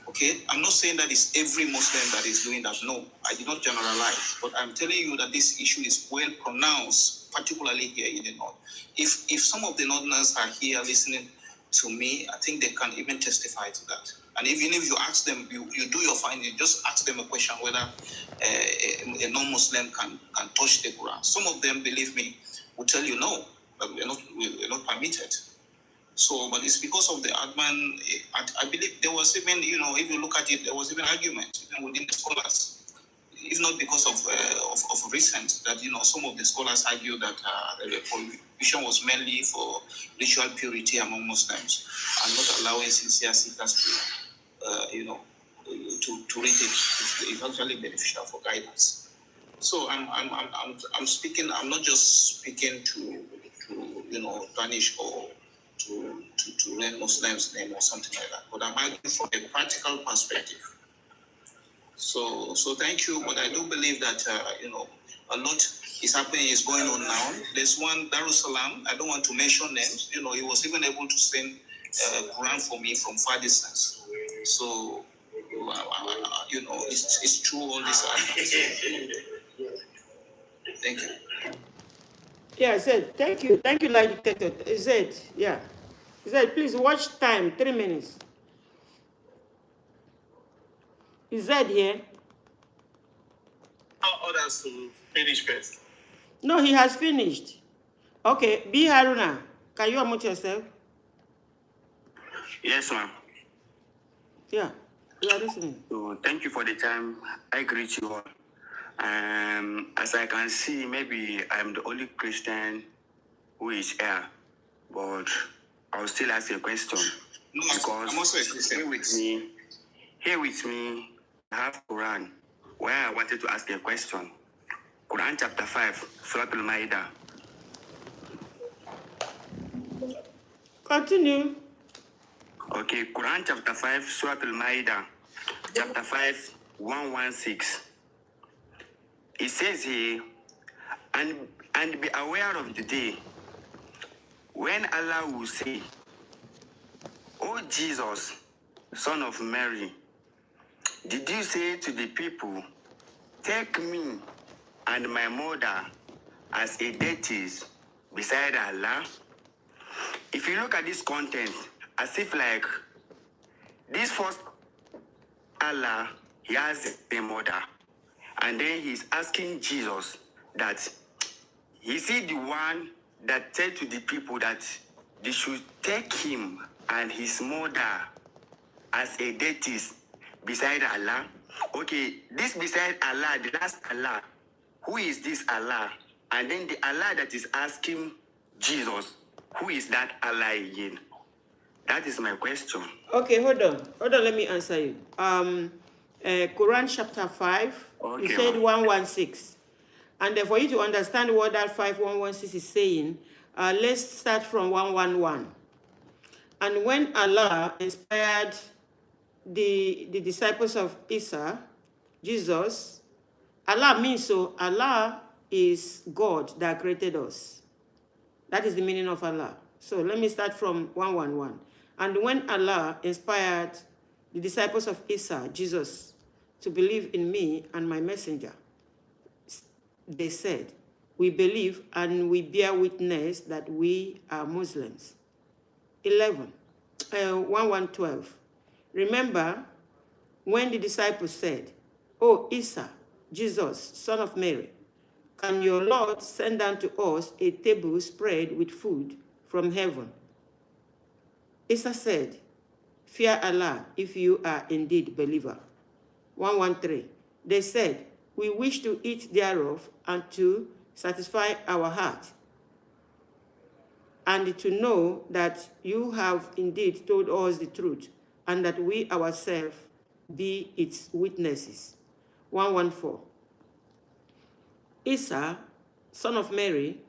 Okay, I'm not saying that it's every Muslim that is doing that. No, I did not generalize, but I'm telling you that this issue is well pronounced, particularly here in the north. If some of the northerners are here listening to me, I think they can even testify to that. And even if you ask them, you do your finding, just ask them a question whether a non-Muslim can touch the Quran. Some of them, believe me, will tell you no, that we're not permitted. So, but it's because of the argument. I believe there was even, if you look at it, there was even argument even within the scholars, if not because of recent, that some of the scholars argue that the prohibition was mainly for ritual purity among Muslims and not allowing sincere seekers to read it. It's actually beneficial for guidance. So I'm speaking. I'm not just speaking to punish or to learn Muslims' name or something like that, but I'm arguing from a practical perspective. So thank you, but I do believe that a lot is happening, is going on now. There's one Darussalam. I don't want to mention names. He was even able to send Quran for me from far distance. So it's true all this. Thank you. Yeah, Zed, thank you. Thank you, like dictator. Zed, yeah. Zed, please watch time, 3 minutes. Is Zed here? Others to finish first. No, he has finished. Okay, B. Haruna, can you unmute yourself? Yes, ma'am. Yeah, we are listening. So thank you for the time. I greet you all. As I can see, maybe I'm the only Christian who is here, but I'll still ask a question. No, Because I'm also a Christian. Here with me, I have Quran, where I wanted to ask a question. Quran chapter 5, Surah Al-Ma'idah. Continue. Okay, Quran chapter 5, Surah Al-Ma'idah, chapter 5, 116. It says here, and be aware of the day when Allah will say, O Jesus, son of Mary, did you say to the people, take me and my mother as a deities beside Allah? If you look at this content, as if like this first Allah, he has a mother, and then he's asking Jesus that, is he the one that said to the people that they should take him and his mother as a deities beside Allah? Okay, this beside Allah, the last Allah, who is this Allah? And then the Allah that is asking Jesus, who is that Allah again? That is my question. Okay, hold on, let me answer you. Quran chapter 5, Okay, you said ma'am. 116. And for you to understand what that 5116 is saying, let's start from 111. And when Allah inspired the disciples of Isa, Jesus, Allah means so, Allah is God that created us. That is the meaning of Allah. So let me start from 111. And when Allah inspired the disciples of Isa, Jesus, to believe in me and my messenger, they said, we believe and we bear witness that we are Muslims. 1112. Remember when the disciples said, "Oh, Isa, Jesus, son of Mary, can your Lord send down to us a table spread with food from heaven? Isa said, fear Allah if you are indeed believer. 113. They said, we wish to eat thereof and to satisfy our heart, and to know that you have indeed told us the truth, and that we ourselves be its witnesses. 114. Isa, son of Mary,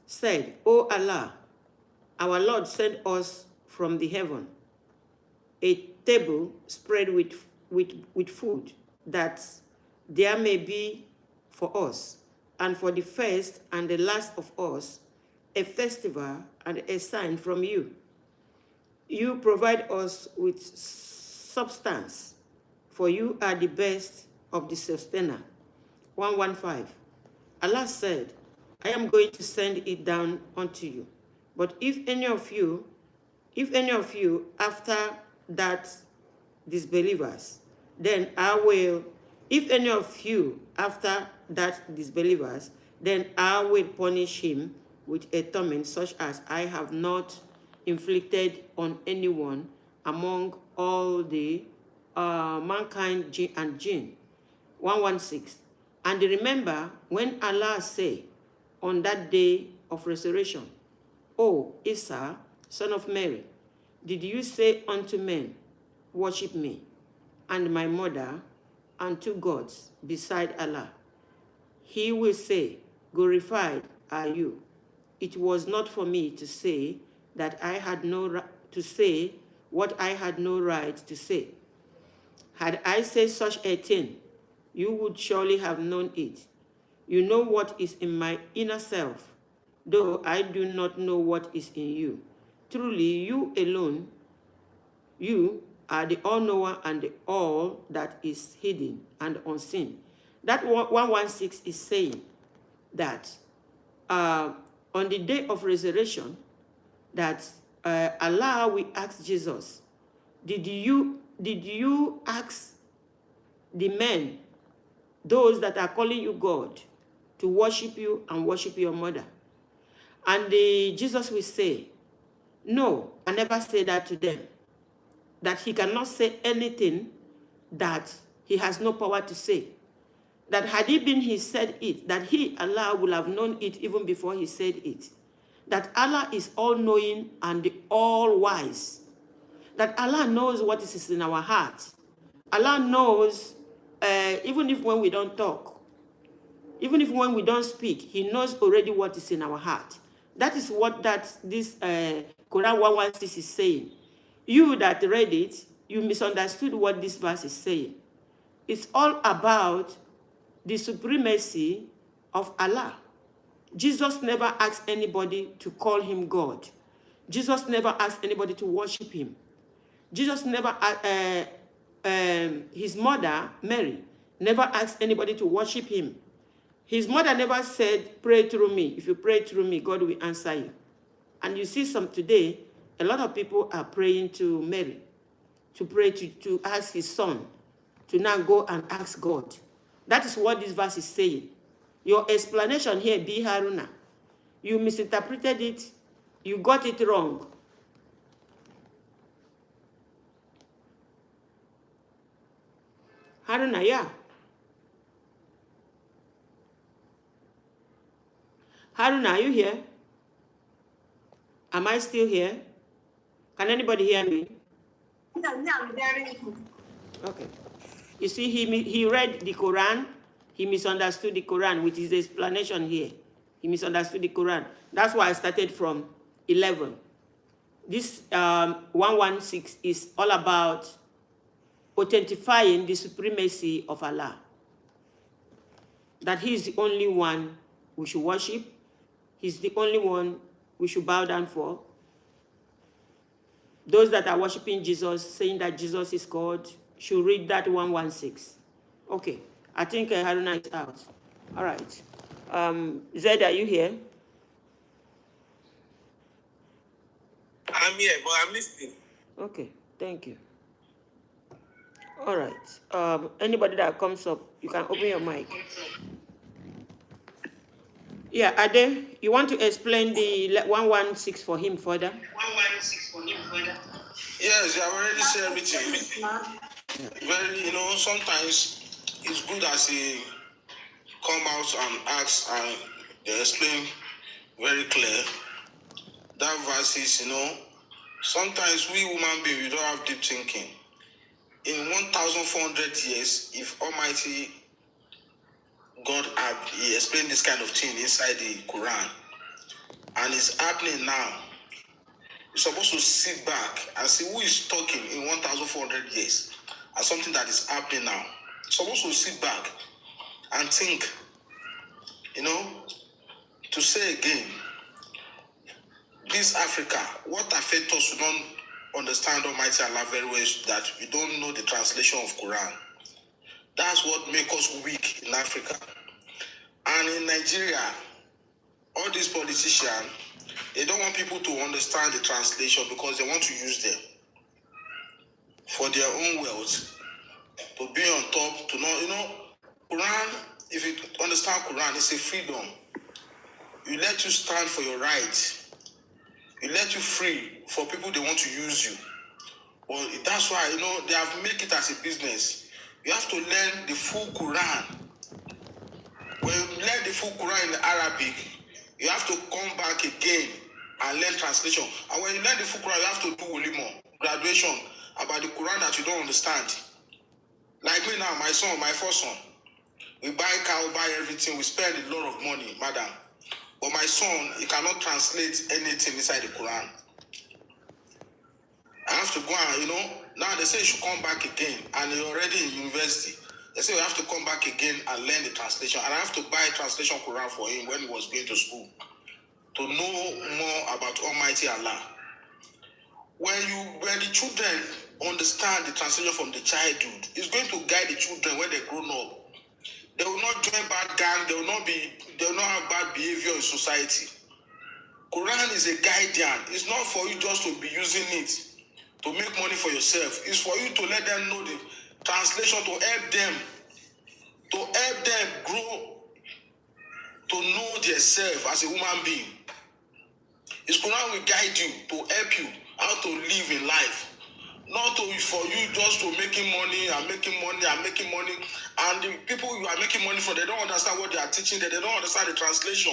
said, O Allah, our Lord sent us from the heaven a table spread with food, that there may be for us, and for the first and the last of us, a festival and a sign from you. You provide us with substance, for you are the best of the sustainer. 115. Allah said, I am going to send it down unto you. But if any of you after that disbelievers, then I will punish him with a torment such as I have not inflicted on anyone among all the mankind and jinn. 116. And remember when Allah say on that day of resurrection, O Isa, son of Mary, did you say unto men, worship me, and my mother, and two gods beside Allah? He will say, glorified are you. It was not for me to say that I had to say what I had no right to say. Had I said such a thing, you would surely have known it. You know what is in my inner self, though I do not know what is in you. Truly, you alone, you are the all-knower and the all that is hidden and unseen. That 116 is saying that on the day of resurrection, that Allah will ask Jesus, did you ask the men, those that are calling you God, to worship you and worship your mother? And Jesus will say, no, I never said that to them. That he cannot say anything that he has no power to say. That had it been he said it, that he, Allah, would have known it even before he said it. That Allah is all-knowing and all-wise. That Allah knows what is in our heart. Allah knows, even if when we don't talk, even if when we don't speak, he knows already what is in our heart. That is what this Quran 116 is saying. You that read it, you misunderstood what this verse is saying. It's all about the supremacy of Allah. Jesus never asked anybody to call him God. Jesus never asked anybody to worship him. Jesus never, his mother, Mary, never asked anybody to worship him. His mother never said, pray through me. If you pray through me, God will answer you. And you see some today, a lot of people are praying to Mary, to pray to ask his son, to now go and ask God. That is what this verse is saying. Your explanation here, B. Haruna, you misinterpreted it, you got it wrong. Haruna, yeah. Haruna, are you here? Am I still here? Can anybody hear me? I'm hearing you. Okay. You see, he read the Quran, he misunderstood the Quran with his explanation here. He misunderstood the Quran. That's why I started from 11. This 116 is all about authentifying the supremacy of Allah. That he is the only one we should worship. He's the only one we should bow down for. Those that are worshiping Jesus, saying that Jesus is God, should read that 116. Okay, I think Haruna is out. All right. Zed, are you here? I'm here, but I'm listening. Okay, thank you. All right. Anybody that comes up, you can open your mic. Yeah, Ade, you want to explain the 116 for him further? 116 for him further. Yes, you have already said everything. Very, sometimes it's good as he come out and ask and they explain very clear. That verses, sometimes we human beings, we don't have deep thinking. In 1,400 years, if Almighty God he explained this kind of thing inside the Quran, and it's happening now, you're supposed to sit back and see who is talking in 1,400 years as something that is happening now. You're supposed to sit back and think, to say again, this Africa, what affects us, we don't understand Almighty Allah very well, is that we don't know the translation of Quran. That's what makes us weak in Africa. And in Nigeria, all these politicians, they don't want people to understand the translation because they want to use them for their own wealth, to be on top, to know, Quran, if you understand Quran, it's a freedom. You let you stand for your rights. You let you free for people they want to use you. Well, that's why, they have made it as a business. You have to learn the full Quran. When you learn the full Quran in Arabic, you have to come back again and learn translation. And when you learn the full Quran, you have to do ulimo, graduation, about the Quran that you don't understand. Like me now, my first son, we buy car, we buy everything, we spend a lot of money, madam. But my son, he cannot translate anything inside the Quran. I have to go and, now they say you should come back again, and you're already in university. They say you have to come back again and learn the translation. And I have to buy translation Quran for him when he was going to school to know more about Almighty Allah. When the children understand the translation from the childhood, it's going to guide the children when they grow up. They will not join bad gang, they will not have bad behavior in society. Quran is a guardian. It's not for you just to be using it to make money for yourself. It's for you to let them know the translation, to help them grow, to know themselves as a human being. It's Quran will guide you, to help you how to live in life. Not for you just to making money and making money and making money. And the people you are making money for, they don't understand what they are teaching, they don't understand the translation.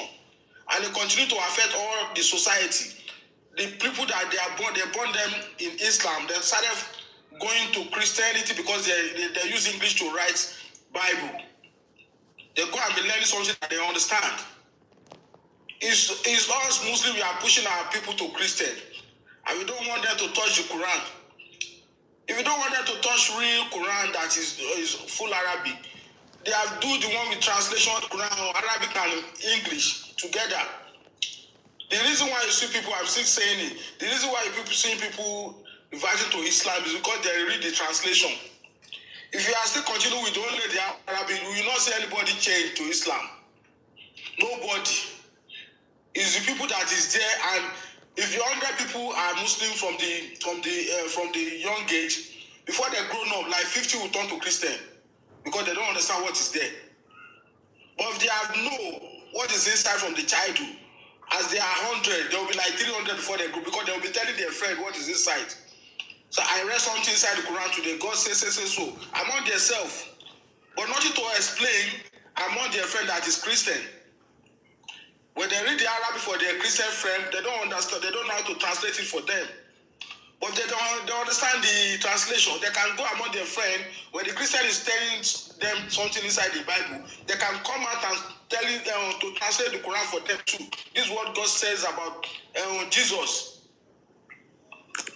And it continue to affect all the society. The people that they born them in Islam, they started going to Christianity because they use English to write Bible. They go and be learning something that they understand. It's us Muslims, we are pushing our people to Christian. And we don't want them to touch the Quran. If you don't want them to touch real Quran that is full Arabic, they have do the one with translation Quran, Arabic and English together. The reason why you see people, I'm still saying it, the reason why you see people reverting to Islam is because they read the translation. If you are still continuing with only the Arabic, you will not see anybody change to Islam. Nobody. It's the people that is there, and if 100 people are Muslim from the young age, before they grown up, like 50 will turn to Christian because they don't understand what is there. But if they have know what is inside from the childhood, as they are 100, they will be like 300 before they grow, because they will be telling their friend what is inside. So I read something inside the Quran today. God says so among themselves, but nothing to explain among their friend that is Christian. When they read the Arabic for their Christian friend, they don't understand, they don't know how to translate it for them. But they understand the translation. They can go among their friend, when the Christian is telling them something inside the Bible, they can come out and tell them to translate the Quran for them too. This is what God says about Jesus.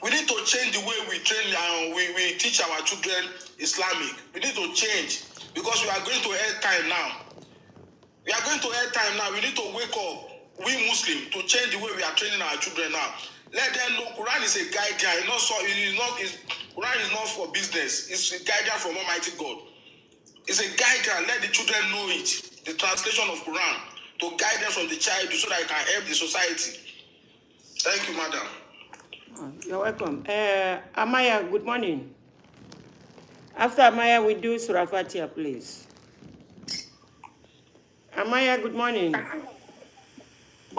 We need to change the way we train, we teach our children Islamic. We need to change, because we are going to end time now. We are going to end time now. We need to wake up, we Muslims, to change the way we are training our children now. Let them know Quran is a guidance. Quran is not for business. It's a guidance from Almighty God. It's a guidance. Let the children know it. The translation of Quran, to guide them from the child so that it can help the society. Thank you, madam. You're welcome. Amaya, good morning. After Amaya, we do Surah Fatiha, please. Amaya, good morning.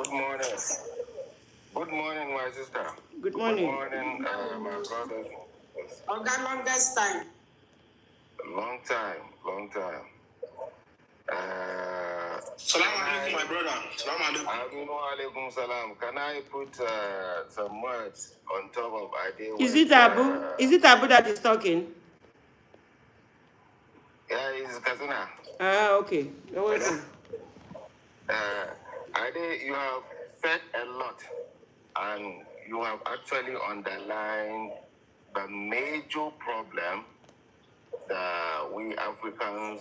Good morning. Good morning, my sister. Good Good morning. morning, my brothers. Oga, longest time. Long time, long time. Salam alaikum, my brother. Salam alaikum. Aminu alaikum salam. Can I put some words on top of idea? Is it Abu? Is it Abu that is talking? Yeah, it's Kazuna. Ah, okay. You're welcome. Ade, you have said a lot, and you have actually underlined the major problem that we African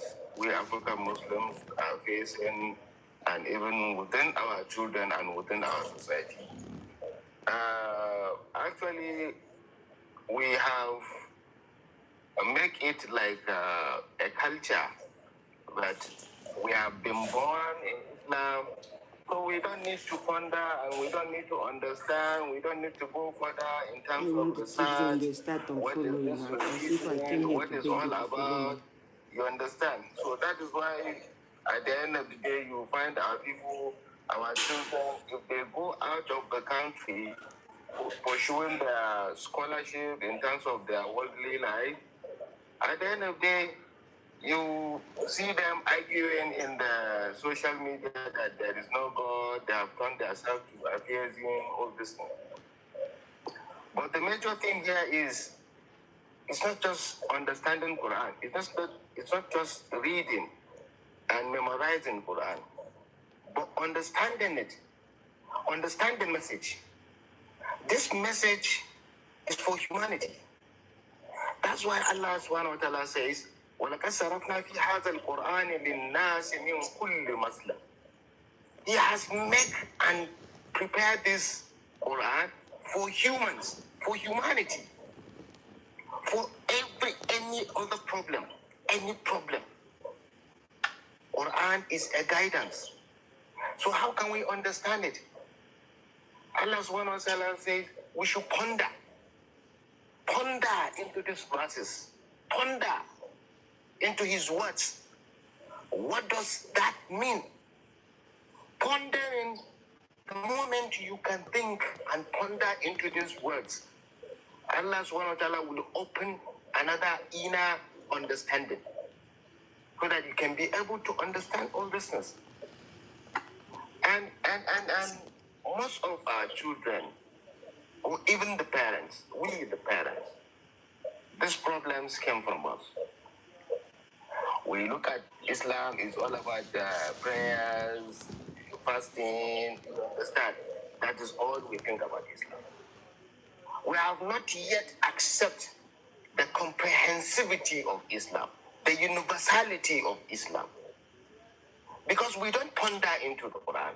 Muslims are facing, and even within our children and within our society. Actually, we have make it like a culture that we have been born in Islam, so we don't need to ponder and we don't need to understand, we don't need to go further in terms of research. What is this religion? What is all about? You understand? So that is why at the end of the day you find our people, our children, if they go out of the country pursuing their scholarship in terms of their worldly life, at the end of the day, you see them arguing in the social media that there is no God, they have turned themselves to atheism, all this thing. But the major thing here is, it's not just understanding Quran. It's not just reading and memorizing Quran, but understanding it. Understand the message. This message is for humanity. That's why Allah subhanahu wa ta'ala says, وَلَقَدْ صَرَفْنَا فِي هَذَا الْقُرْآنِ لِلنَّاسِ مِنْ كُلِّ مَثْلٍ. He has made and prepared this Quran for humans, for humanity, for any other problem, any problem. Quran is a guidance. So how can we understand it? Allah subhanahu wa ta'ala says we should ponder into these verses, ponder into his words. What does that mean? Pondering, the moment you can think and ponder into these words, Allah subhanahu wa ta'ala will open another inner understanding so that you can be able to understand all these things. And most of our children, or even the parents, these problems came from us. We look at Islam, it's all about prayers, fasting, you understand? That is all we think about Islam. We have not yet accepted the comprehensivity of Islam, the universality of Islam, because we don't ponder into the Quran.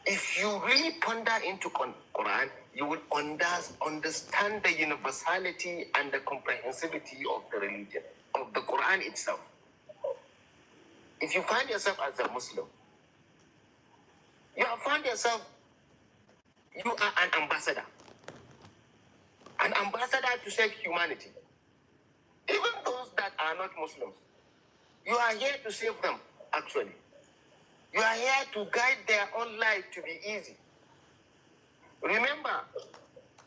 If you really ponder into Quran, you will understand the universality and the comprehensivity of the religion, of the Quran itself. If you find yourself as a Muslim, you have found yourself, you are an ambassador to save humanity. Even those that are not Muslims, you are here to save them, actually. You are here to guide their own life to be easy. Remember,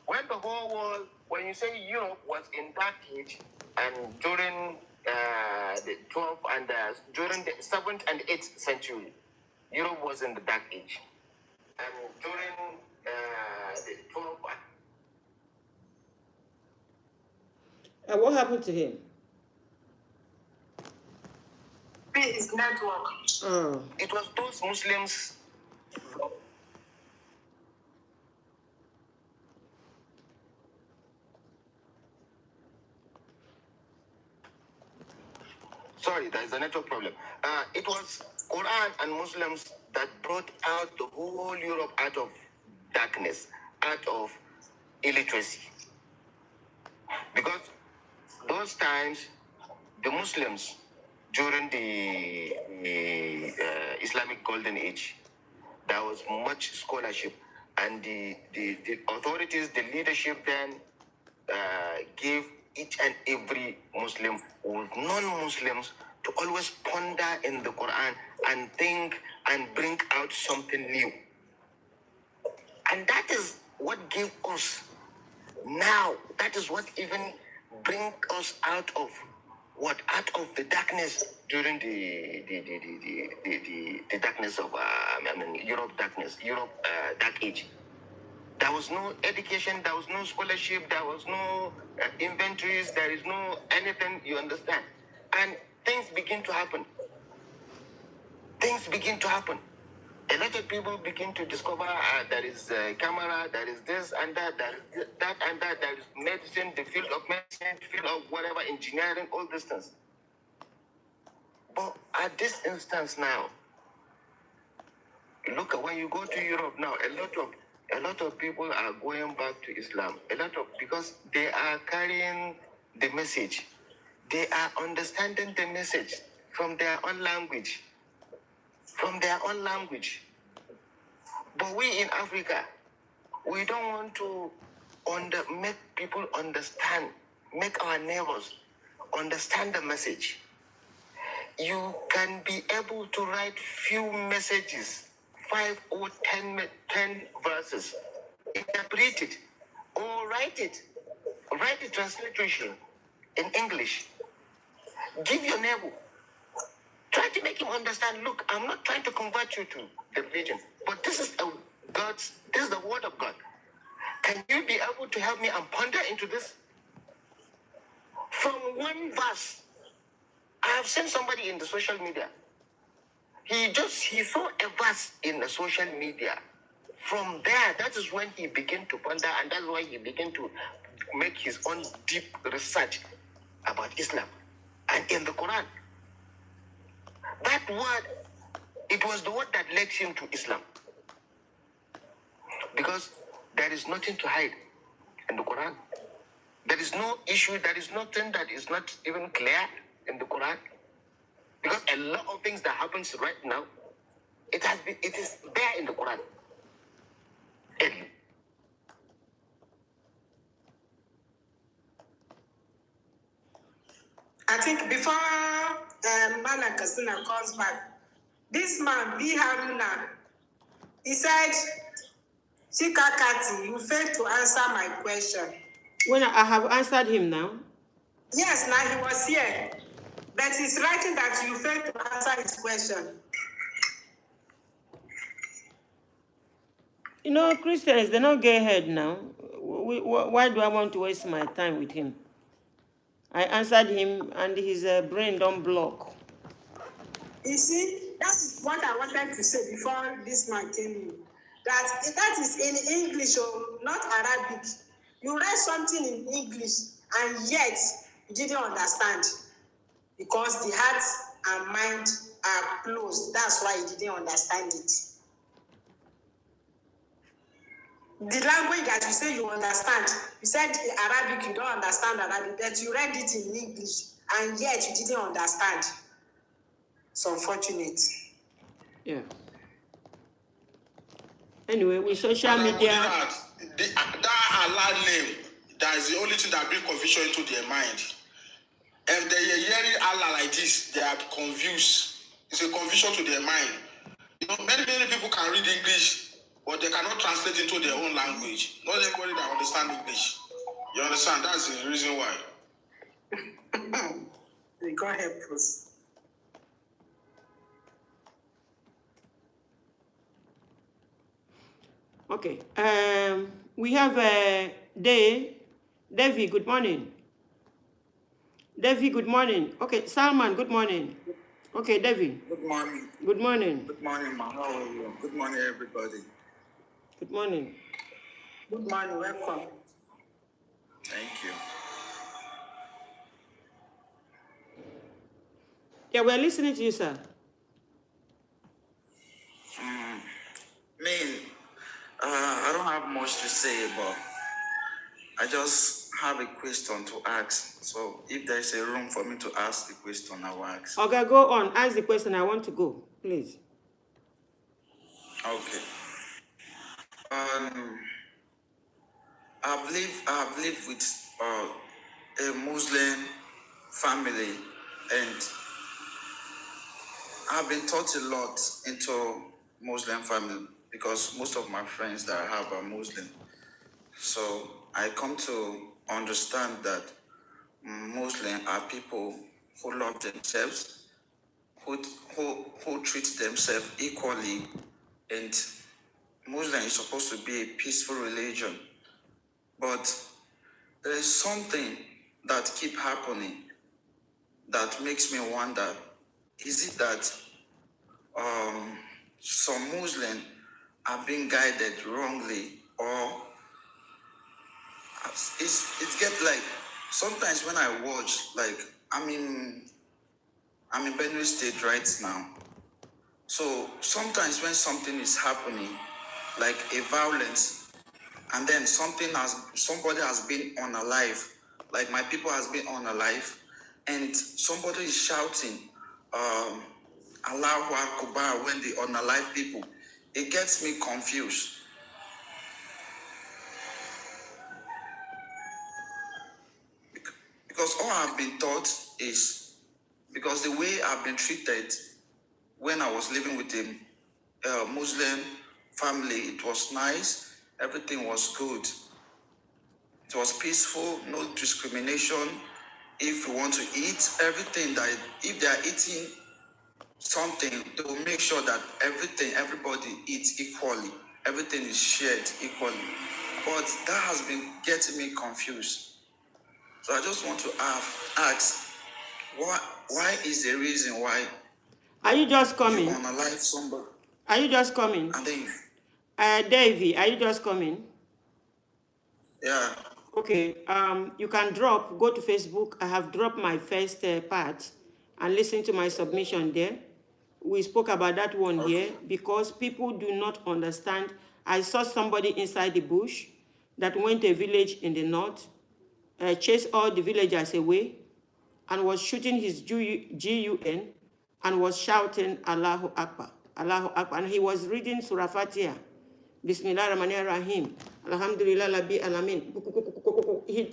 when the whole world, when you say Europe was in dark age, and during the 12th and during the 7th and 8th century, Europe was in the dark age. And during the 12th and what happened to him? His network. Oh. it was those Muslims. Sorry, there is a network problem. It was Quran and Muslims that brought out the whole Europe out of darkness, out of illiteracy. Because those times, the Muslims, during the Islamic Golden Age, there was much scholarship, and the authorities, the leadership then gave each and every Muslim with non-Muslims to always ponder in the Quran and think and bring out something new. And that is what gave us now. That is what even bring us out of the darkness during the darkness of Europe dark age. There was no education, there was no scholarship, there was no inventories, there is no anything, you understand? And things begin to happen. A lot of people begin to discover there is camera, there is this and that, there is that and that, there is medicine, the field of medicine, the field of whatever, engineering, all these things. But at this instance now, look at when you go to Europe now, a lot of people are going back to Islam. Because they are carrying the message. They are understanding the message from their own language. But we in Africa, we don't want to make people understand, make our neighbors understand the message. You can be able to write few messages, 5 or 10 verses, interpret it, or write the transliteration in English. Give your neighbor. Try to make him understand, look, I'm not trying to convert you to the religion, but this is the word of God. Can you be able to help me and ponder into this? From one verse, I have seen somebody in the social media. He saw a verse in the social media. From there, that is when he began to ponder, and that's why he began to make his own deep research about Islam. And in the Quran, that word, it was the word that led him to Islam. Because there is nothing to hide in the Quran. There is no issue, there is nothing that is not even clear in the Quran. Because a lot of things that happens right now, it is there in the Quran. I think before Mana Kasina comes back, this man, B. Haruna, he said, Chika Kati, you failed to answer my question. When I have answered him now. Yes, now he was here. But he's writing that you failed to answer his question. You know, Christians, they don't get ahead now. Why do I want to waste my time with him? I answered him and his brain don't block. You see, that's what I wanted to say before this man came in. That is in English or not Arabic. You read something in English and yet you didn't understand because the heart and mind are closed. That's why you didn't understand it. The language that you say you understand, you said Arabic, you don't understand Arabic, but you read it in English and yet you didn't understand. It's unfortunate. Yeah. Anyway, with social media. That Allah name, that is the only thing that brings confusion into their mind. If they are hearing Allah like this, they are confused. It's a confusion to their mind. You know, many people can read English, but they cannot translate into their own language. Not everybody that understand English. You understand? That's the reason why. May God help us. Okay. We have Devi, good morning. Devi, good morning. Okay, Salman, good morning. Okay, Devi. Good morning. Good morning. Good morning, ma. How are you? Good morning, everybody. Good morning. Good morning, welcome. Thank you. Yeah, we're listening to you, sir. I don't have much to say, but I just have a question to ask. So if there's a room for me to ask the question, I will ask. Okay, go on. Ask the question. I want to go, please. Okay. I believe with a Muslim family, and I've been taught a lot into Muslim family because most of my friends that I have are Muslim. So I come to understand that Muslim are people who love themselves, who treat themselves equally, and Muslim is supposed to be a peaceful religion. But there is something that keep happening that makes me wonder, is it that some Muslims are being guided wrongly, or it's get like, sometimes when I watch, like, I'm in Benue State right now. So sometimes when something is happening, like a violence, and then somebody has been unalive, like my people has been unalive, and somebody is shouting, Allahu Akbar when the unalive people, it gets me confused. Because all I've been taught is, because the way I've been treated when I was living with a Muslim family, it was nice, everything was good. It was peaceful, no discrimination. If you want to eat, everything that, if they are eating something, they will make sure that everybody eats equally. Everything is shared equally. But that has been getting me confused. So I just want to ask, why is the reason why Are you just coming? you unalive somebody? Are you just coming? And then, Davey, are you just coming? yeah. Okay, you can go to Facebook. I have dropped my first part and listen to my submission there. We spoke about that one here because people do not understand. I saw somebody inside the bush that went to a village in the north, chased all the villagers away, and was shooting his GUN and was shouting Allahu Akbar, Allahu Akbar. And he was reading Surah Fatiha, Bismillah Rahman Rahim, Alhamdulillah Rabbil Alamin.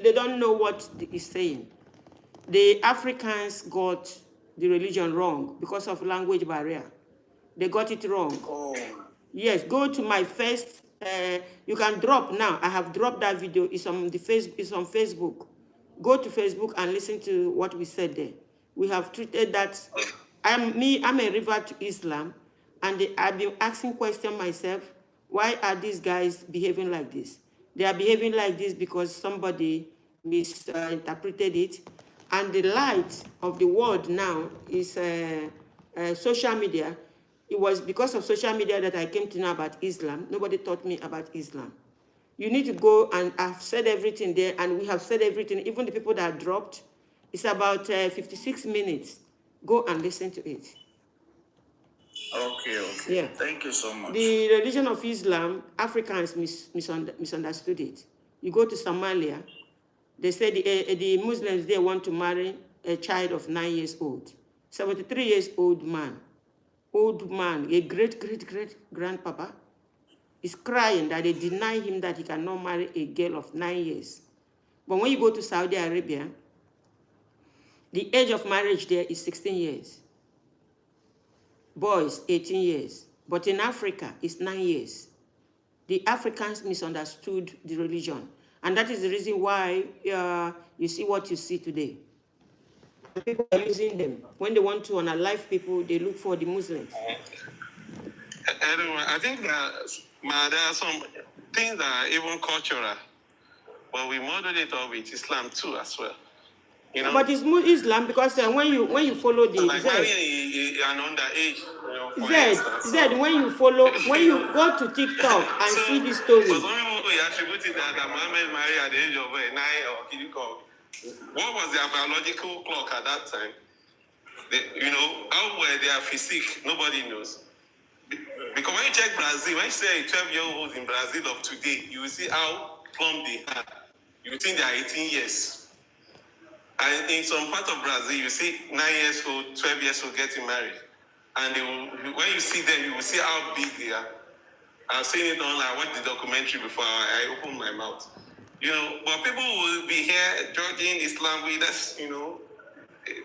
They don't know what he's saying. The Africans got the religion wrong because of language barrier. They got it wrong. Oh. Yes, go to my first, you can drop now. I have dropped that video. It's on Facebook. Go to Facebook and listen to what we said there. We have treated that. I'm a revert to Islam, and I've been asking questions myself. Why are these guys behaving like this? They are behaving like this because somebody misinterpreted it. And the light of the world now is social media. It was because of social media that I came to know about Islam. Nobody taught me about Islam. You need to go, and I've said everything there, and we have said everything, even the people that dropped. It's about 56 minutes. Go and listen to it. Okay. Yeah. Thank you so much. The religion of Islam, Africans misunderstood it. You go to Somalia, they say the Muslims, they want to marry a child of 9 years old. 73 years old man, a great-great-great-grandpapa, is crying that they deny him that he cannot marry a girl of 9 years. But when you go to Saudi Arabia, the age of marriage there is 16 years. Boys, 18 years. But in Africa, it's 9 years. The Africans misunderstood the religion. And that is the reason why you see what you see today. People are using them. When they want to unalive people, they look for the Muslims. I think there are some things that are even cultural, but we model it up with Islam too as well. You know? But it's more Islam because when you follow the like marrying an underage, when you go to TikTok and see this story. For some people, we attribute it that Muhammad married at the age of 9 or Kidiko. What was their biological clock at that time? How were their physique? Nobody knows. Because when you check Brazil, when you say 12-year-olds in Brazil of today, you will see how plump they are. You think they are 18 years. And in some part of Brazil, you see 9 years old, 12 years old getting married. And when you see them, you will see how big they are. I've seen it online. I watched the documentary before I opened my mouth. But people will be here judging Islam with us,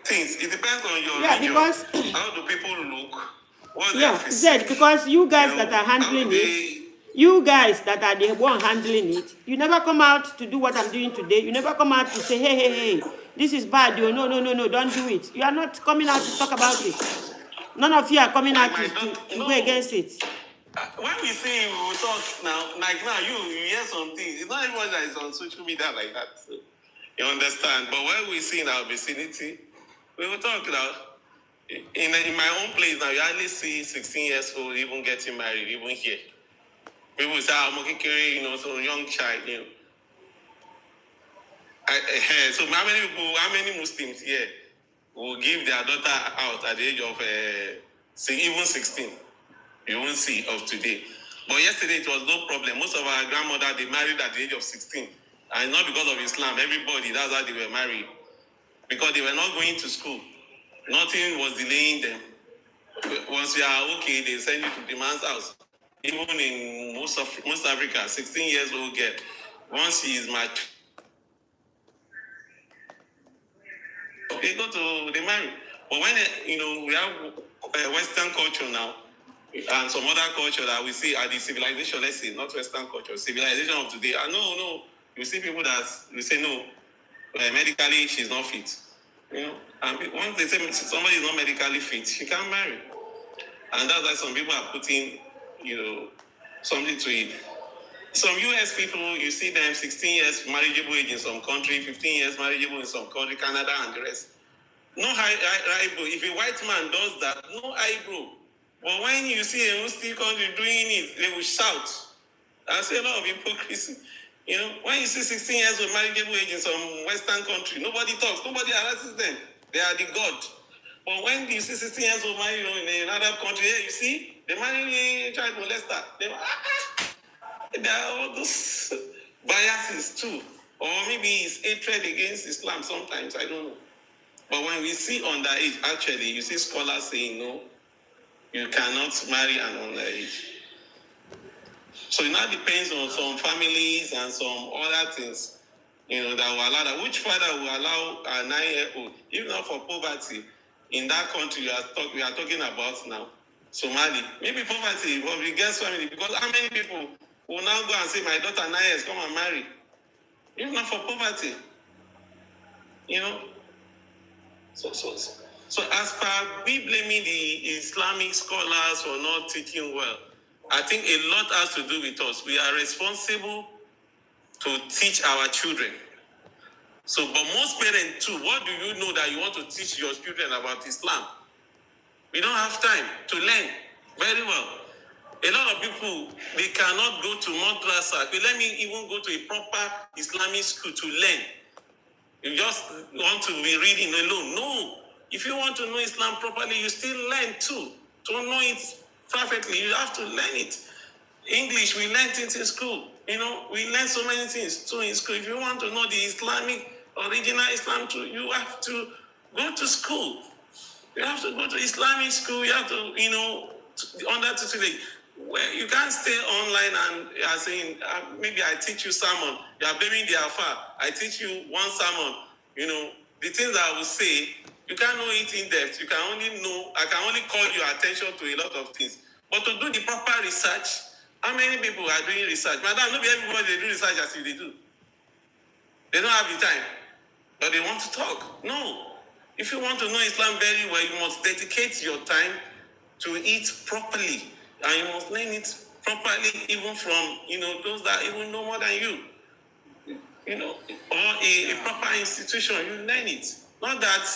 things. It depends on your Yeah, region. because How do people look? What's their yeah, physique? Zed, because you guys You know, that are how do handling it, they? you guys that are the one handling it, you never come out to do what I'm doing today. You never come out to say, hey, hey, hey, this is bad. You no, no, no, no, don't do it. You are not coming out to talk about it. None of you are coming out to go against it. When we see we will talk now, like now you hear some things. It's not everyone that is on social media like that. So you understand? But when we see in our vicinity, we will talk now. In my own place now, you hardly see 16 years old even getting married, even here. People say, I'm okay, you know, so young child, you know. So how many people, how many Muslims here will give their daughter out at the age of even 16? You won't see of today. But yesterday it was no problem. Most of our grandmother, they married at the age of 16. And not because of Islam. Everybody, that's how they were married. Because they were not going to school. Nothing was delaying them. Once you are okay, they send you to the man's house. Even in most Africa, 16 years old girl, once she is mature, they go to the marry. But when you know we have Western culture now, and some other culture that we see at the civilization, let's say, not Western culture, civilization of today. No, you see people that we say no, medically she's not fit. You know, and once they say somebody is not medically fit, she can't marry. And that's why some people are putting, you know, something to it. Some US people, you see them 16 years marriageable age in some country, 15 years marriageable in some country, Canada and the rest. No eyebrow. If a white man does that, no eyebrow. But when you see a Muslim country doing it, they will shout. I see a lot of hypocrisy. You know, when you see 16 years of marriageable age in some Western country, nobody talks, nobody harasses them. They are the God. But when you see 16 years of marriage, you know, in another country, here you see, they marry a child molester. There are all those biases too. Or maybe it's hatred against Islam sometimes, I don't know. But when we see underage, actually, you see scholars saying, no, you cannot marry an underage. So it now depends on some families and some other things, you know, that will allow that. Which father will allow a 9-year-old, even not for poverty, in that country we are talking about now, Somali. Maybe poverty, but we get family, because how many people will now go and say, my daughter 9 years, come and marry? Even not for poverty, you know. So as per we blaming the Islamic scholars for not teaching well, I think a lot has to do with us. We are responsible to teach our children. So, but most parents too, what do you know that you want to teach your children about Islam? We don't have time to learn very well. A lot of people, they cannot go to madrasa. Let me even go to a proper Islamic school to learn. You just want to be reading alone. No. If you want to know Islam properly, you still learn too. To know it perfectly, you have to learn it. English, we learn things in school. You know, we learn so many things too in school. If you want to know the Islamic, original Islam too, you have to go to school. You have to go to Islamic school. You have to, you know, under tutelage. Well, you can't stay online and you are saying, maybe I teach you sermon. You are blaming the Alpha. I teach you one sermon. You know, the things that I will say, you can't know it in depth. You can only know, I can only call your attention to a lot of things. But to do the proper research, how many people are doing research? Madam, not everybody they do research as if they do. They don't have the time, but they want to talk. No. If you want to know Islam very well, you must dedicate your time to it properly. And you must learn it properly, even from, you know, those that even know more than you. You know, or a proper institution, you learn it. Not that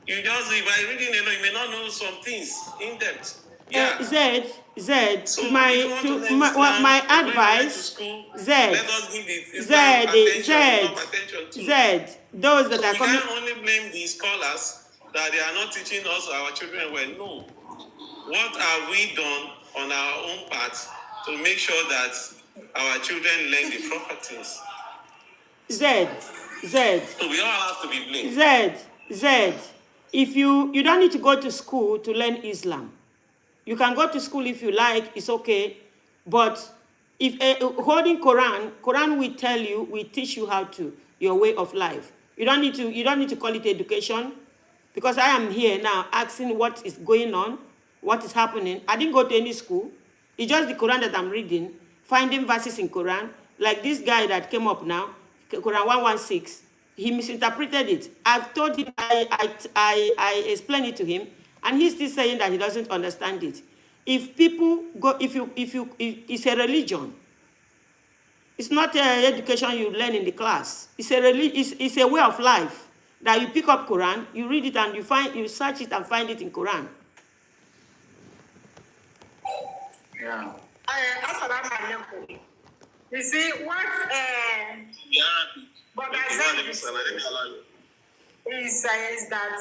you just, by reading alone, you may not know some things in depth. Yeah. Zed, So my advice, Zed, those that so are we coming. can't only blame the scholars that they are not teaching us our children well. No. What have we done on our own part to make sure that our children learn the proper things? Zed. So we all have to be blamed. Zed. If you don't need to go to school to learn Islam. You can go to school if you like, it's okay. But if holding Quran will tell you, will teach you how to, your way of life. You don't need to call it education. Because I am here now asking what is going on, what is happening. I didn't go to any school. It's just the Quran that I'm reading, finding verses in Quran. Like this guy that came up now, Quran 116, he misinterpreted it. I've told him, I explained it to him, and he's still saying that he doesn't understand it. If people go, if it's a religion. It's not education you learn in the class. It's a way of life that you pick up Quran, you read it, and you search it and find it in Quran. Yeah. Assalamu alaikum. You see what Brother Zaid is that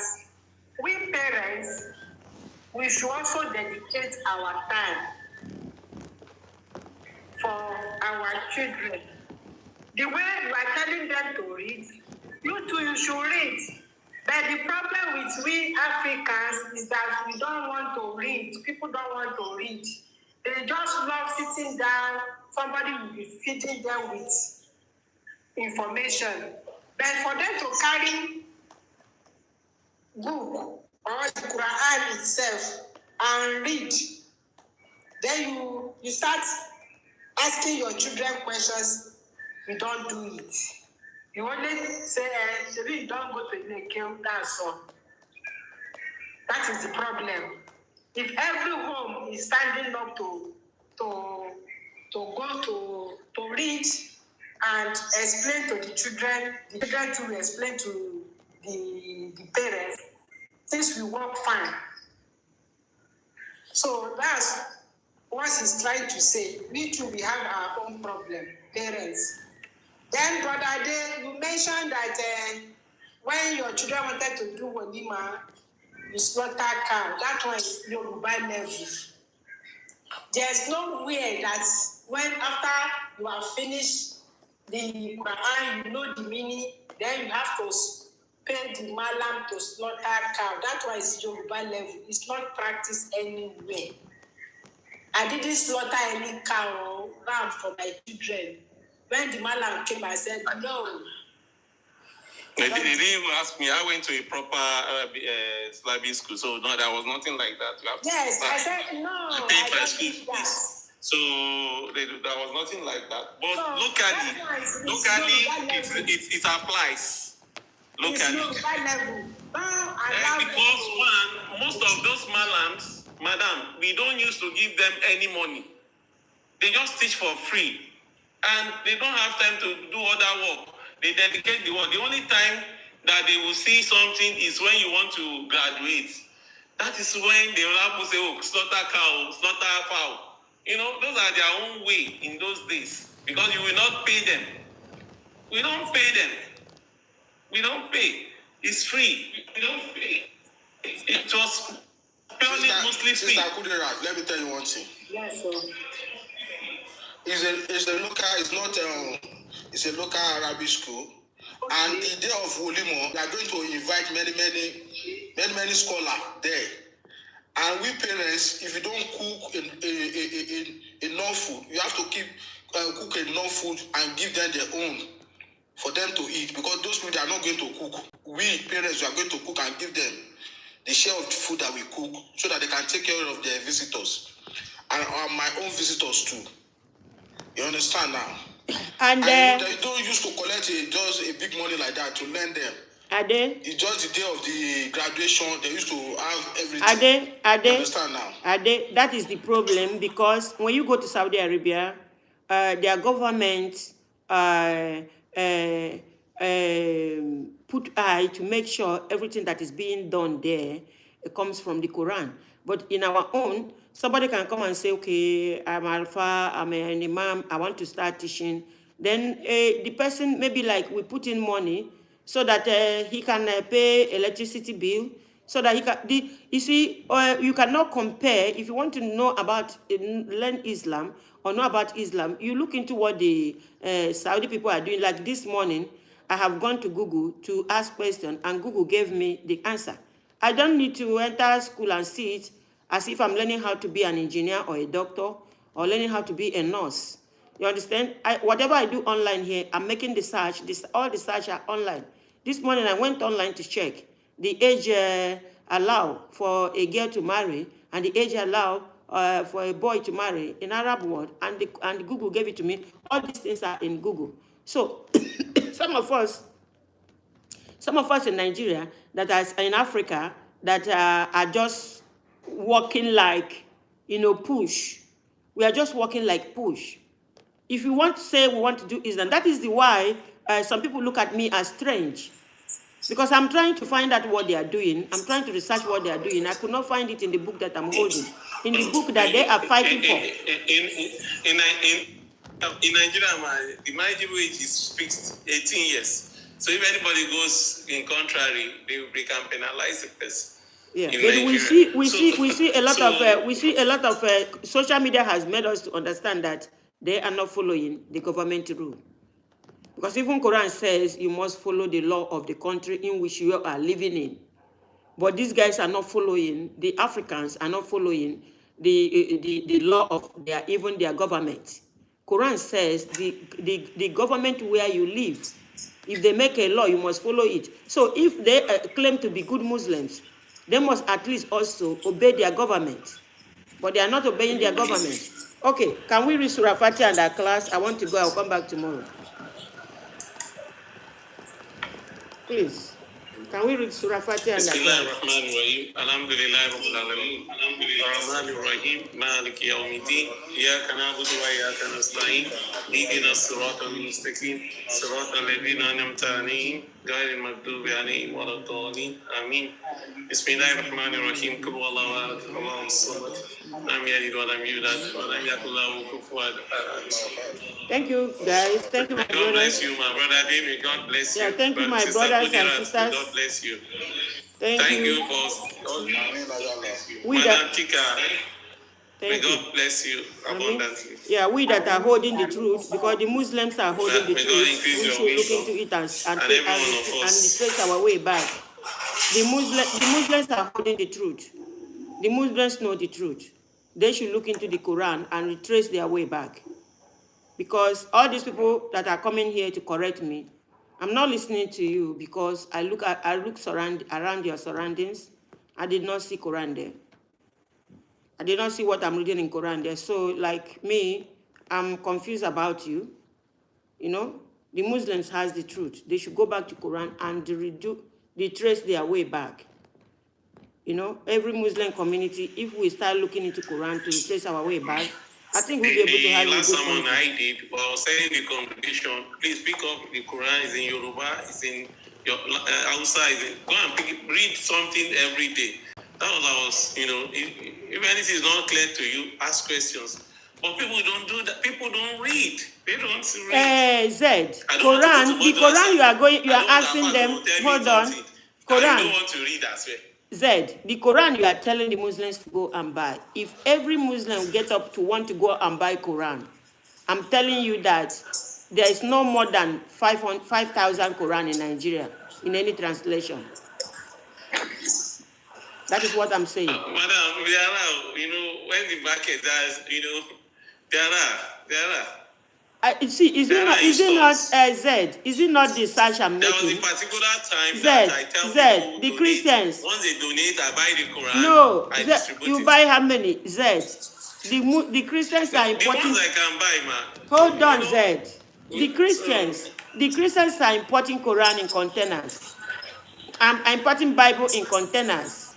we parents, we should also dedicate our time for our children. The way you are telling them to read, you too, you should read. But the problem with we Africans is that we don't want to read. People don't want to read. They just love sitting down. Somebody will be feeding them with information. But for them to carry book or the Quran itself and read, then you start asking your children questions. You don't do it. You only say, you don't go to the camp, that's all. That is the problem. If every home is standing up to go to read and explain to the children to explain to the parents, things will work fine. So that's what he's trying to say. We too, we have our own problem, parents. Then, Brother Ade, you mentioned that when your children wanted to do walima, you slaughter cow. That one is Yoruba level. There's no way that when after you have finished the Quran, you know the meaning, then you have to pay the malam to slaughter cow. That one is Yoruba level. It's not practiced anywhere. I didn't slaughter any cow or ram for my children. When the malam came, I said, no. They didn't even ask me. I went to a proper Islamic school, so no, there was nothing like that. You have to Yes, I said, no, I paid I my school don't do that. fees. So there was nothing like that. But No, locally, it applies. It's Locally. Yoruba level. Don't allow them Because to- one, most of those malams, madam, we don't used to give them any money. They just teach for free. And they don't have time to do other work. They dedicate the work. The only time that they will see something is when you want to graduate. That is when they will have to say, oh, slaughter cow, slaughter fowl. You know, those are their own way in those days. Because you will not pay them. We don't pay them. We don't pay. It's free. We don't pay. It was purely Muslim Sister fee. Kudera, let me tell you one thing. Yes, sir. It's a local Arabic school. And the day of Wolimo, they are going to invite many scholars there. And we parents, if you don't cook enough food, you have to cook enough food and give them their own for them to eat. Because those people, they are not going to cook. We parents, we are going to cook and give them the share of the food that we cook so that they can take care of their visitors. And my own visitors too. You understand now? And they don't used to collect just a big money like that to lend them. Ade, It's just the day of the graduation. They used to have everything. Ade, You understand now? Ade, that is the problem, because when you go to Saudi Arabia, their government put eye to make sure everything that is being done there comes from the Quran. But in our own, somebody can come and say, okay, I'm Alpha, I'm an Imam, I want to start teaching. Then the person, maybe like we put in money so that he can pay electricity bill, so that he can, you see, you cannot compare. If you want to know about, learn Islam or know about Islam, you look into what the Saudi people are doing. Like this morning, I have gone to Google to ask questions, and Google gave me the answer. I don't need to enter school and see it as if I'm learning how to be an engineer or a doctor or learning how to be a nurse. You understand? Whatever I do online here, I'm making the search. All the search are online. This morning I went online to check. the age allow for a girl to marry and the age allow for a boy to marry in Arab world, and Google gave it to me. All these things are in Google. So some of us in Nigeria that are in Africa that are just walking like, push. We are just walking like push. If you want to say we want to do Islam, that is the why some people look at me as strange. Because I'm trying to find out what they are doing. I'm trying to research what they are doing. I could not find it in the book that I'm holding. In the book that they are fighting for. In Nigeria, the marriageable age is fixed 18 years. So if anybody goes in contrary, they can penalize the person. Yeah, but we see a lot of social media has made us to understand that they are not following the government rule. Because even Quran says you must follow the law of the country in which you are living in. But these guys are not following, the Africans are not following the law of their government. Quran says the government where you live, if they make a law, you must follow it. So if they claim to be good Muslims, they must at least also obey their government. But they are not obeying their government. Okay, can we read Surah Fatiha in that class? I want to go. I'll come back tomorrow. Please, can we read Surah Fatiha in that class? Bismillahirrahmanirrahim. Alhamdulillahi Rabbil Alamin. Ar-Rahmanir-Rahim. Maliki Yawmiddin. Iyyaka na'budu wa iyyaka nasta'in. Ihdina as-siratal mustaqim. Siratal ladzina an'amta 'alaihim ghayril maghdubi 'alaihim waladdallin. Amin. Bismillahirrahmanirrahim. Qul huwallahu ahad. Allahus samad. Lam yalid wa lam yulad wa lam yakul lahu kufuwan ahad. Thank you, guys. Thank you, my brothers. God bless you, my brother David. God bless you. Yeah, thank you, my brothers and sisters. God bless you. Thank you for we Madam Tika. May Thank you. God bless you abundantly. Yeah, we that are holding the truth, because the Muslims are holding the May God truth, increase we your should look wisdom. into it and every one of us. trace our way back. The Muslims are holding the truth. The Muslims know the truth. They should look into the Quran and retrace their way back. Because all these people that are coming here to correct me, I'm not listening to you because I look around your surroundings. I did not see Quran there. I did not see what I'm reading in Quran there. So like me, I'm confused about you. The Muslims has the truth. They should go back to Quran and retrace their way back. Every Muslim community, if we start looking into Quran to retrace our way back, I think we'll be able to have a good last sermon country. I did was saying the congregation, please pick up the Quran. It's in Yoruba, it's in your Hausa. Go and read something every day. That was, if anything is not clear to you, ask questions. But people don't do that. People don't read. They don't read. Zed, Quran, the Quran you are asking them, hold on. I Quran, don't want to read as well. Zed, the Quran you are telling the Muslims to go and buy. If every Muslim get up to want to go and buy Quran, I'm telling you that there is no more than 5,000 Quran in Nigeria in any translation. That is what I'm saying. Madam, there are, when the market does, there are. Is it not Zed? Is it not the search I'm There was making? a particular time Zed, that I tell Zed, people the donate. Christians. Once they donate, I buy the Quran. No, I Zed, distribute you it. buy how many? Zed, the Christians are The importing. ones I can buy, man. Hold on, Zed. The Christians are importing Quran in containers. I'm importing Bible in containers.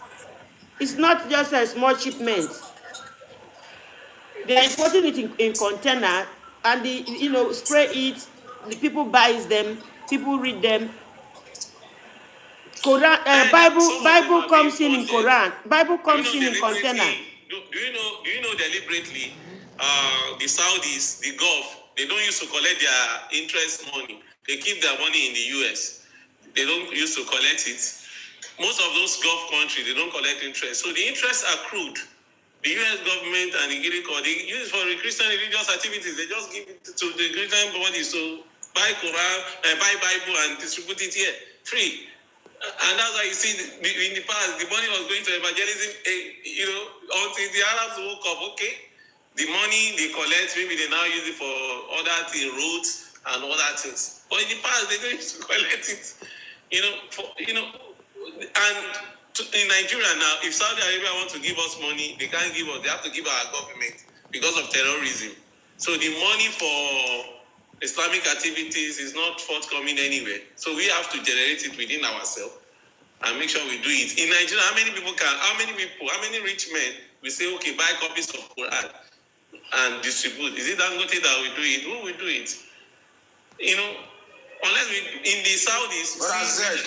It's not just a small shipment. They are importing it in container, and spray it. The people buys them. People read them. Quran, Bible comes in Quran. Bible comes in container. Do you know deliberately? The Saudis, the Gulf, they don't used to collect their interest money. They keep their money in the US. They don't used to collect it. Most of those Gulf countries, they don't collect interest. So the interest accrued. The US government and the Greek, they use it for the Christian religious activities. They just give it to the Christian bodies. So buy Quran, buy Bible and distribute it here free. And that's why you see in the past, the money was going to evangelism, until the Arabs woke up, okay. The money they collect, maybe they now use it for other things, roads and other things. But in the past, they don't used to collect it. in Nigeria now, if Saudi Arabia wants to give us money, they can't give us. They have to give our government because of terrorism. So the money for Islamic activities is not forthcoming anywhere. So we have to generate it within ourselves and make sure we do it. In Nigeria, how many rich men will say, okay, buy copies of Quran and distribute? Is it Dangote that will do it? Who will do it? You know, unless we, in the Saudis, But I said,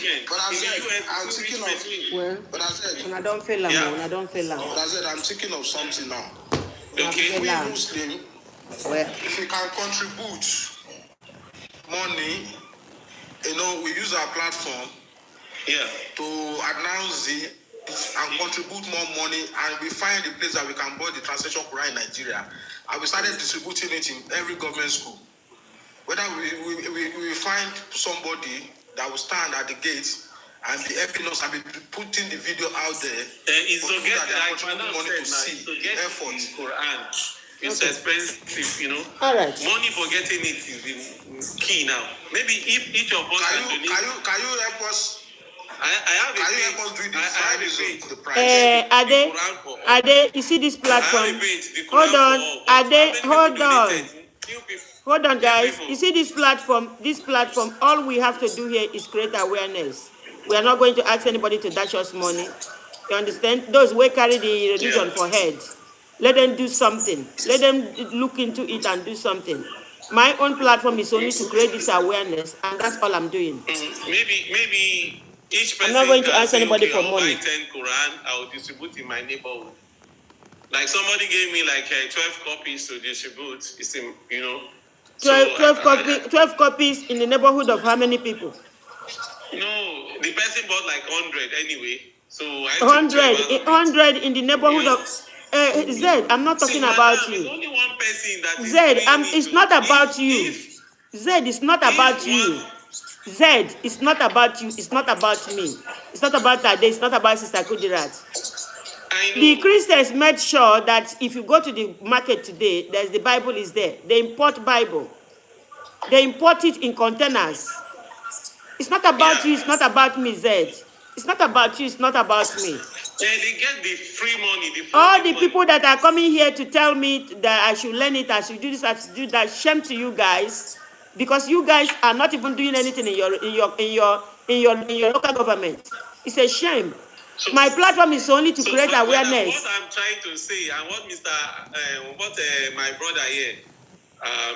I'm thinking of, Well, but I said, when I don't feel like, when I don't feel like. but I said, I'm thinking of something now. Okay. We Muslim, Well, if we can contribute money, you know, we use our platform to announce it and contribute more money, and we find the place that we can buy the translation Quran in Nigeria, and we started distributing it in every government school. Whether we find somebody that will stand at the gate and be helping us and be putting the video out there, it's for to people get that they are like contributing money to see to get effort. Quran. It's expensive, you know. all right. Money for getting it is the key now. Maybe if each of us can Can you help us? I have a Can you page. help us do the I have a price page. of the price? Ade, you see this platform? Hold on, Ade, hold on. Hold on, guys. You see this platform? This platform, all we have to do here is create awareness. We are not going to ask anybody to dash us money. You understand? Those who carry the religion for head, let them do something. Let them look into it and do something. My own platform is only to create this awareness, and that's all I'm doing. Maybe each person. I'm not going to ask anybody for I'll money. buy 10 Quran. I will distribute in my neighborhood. Like somebody gave me like 12 copies to distribute. It's you know. 12 copies in the neighborhood of how many people? No, the person bought like 100 anyway. So I 100 in the neighborhood of Zed. I'm not talking about you. There's only one person that Zed, it's not about you. Zed, it's not about you. Zed, it's not about you. It's not about me. It's not about Ade. It's not about Sister Kudirat. The Christians made sure that if you go to the market today, there's the Bible is there. They import Bible. They import it in containers. It's not about you. It's not about me, Zed. It's not about you. It's not about me. They get the free money. All the people that are coming here to tell me that I should learn it, I should do this, I should do that. Shame to you guys, because you guys are not even doing anything in your local government. It's a shame. So, my platform is only to create awareness. What I'm trying to say, and what my brother here,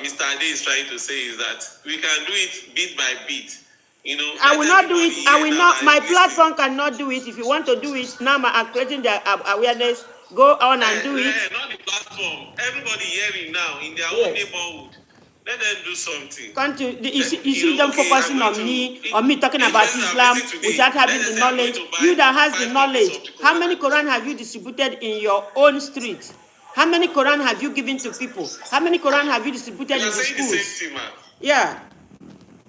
Mr. Ade is trying to say is that we can do it bit by bit. You know, I will not do it. I will not. My platform cannot do it. If you want to do it, now I'm creating the awareness. Go on and do it. Not the platform. Everybody hearing now in their own neighborhood. Let them do something. Can't you see them focusing on me talking about Islam without having the knowledge? You that has the knowledge, how many Quran have you distributed in your own street? How many Quran have you given to people? How many Quran have you distributed in the schools? The same thing, man. Yeah.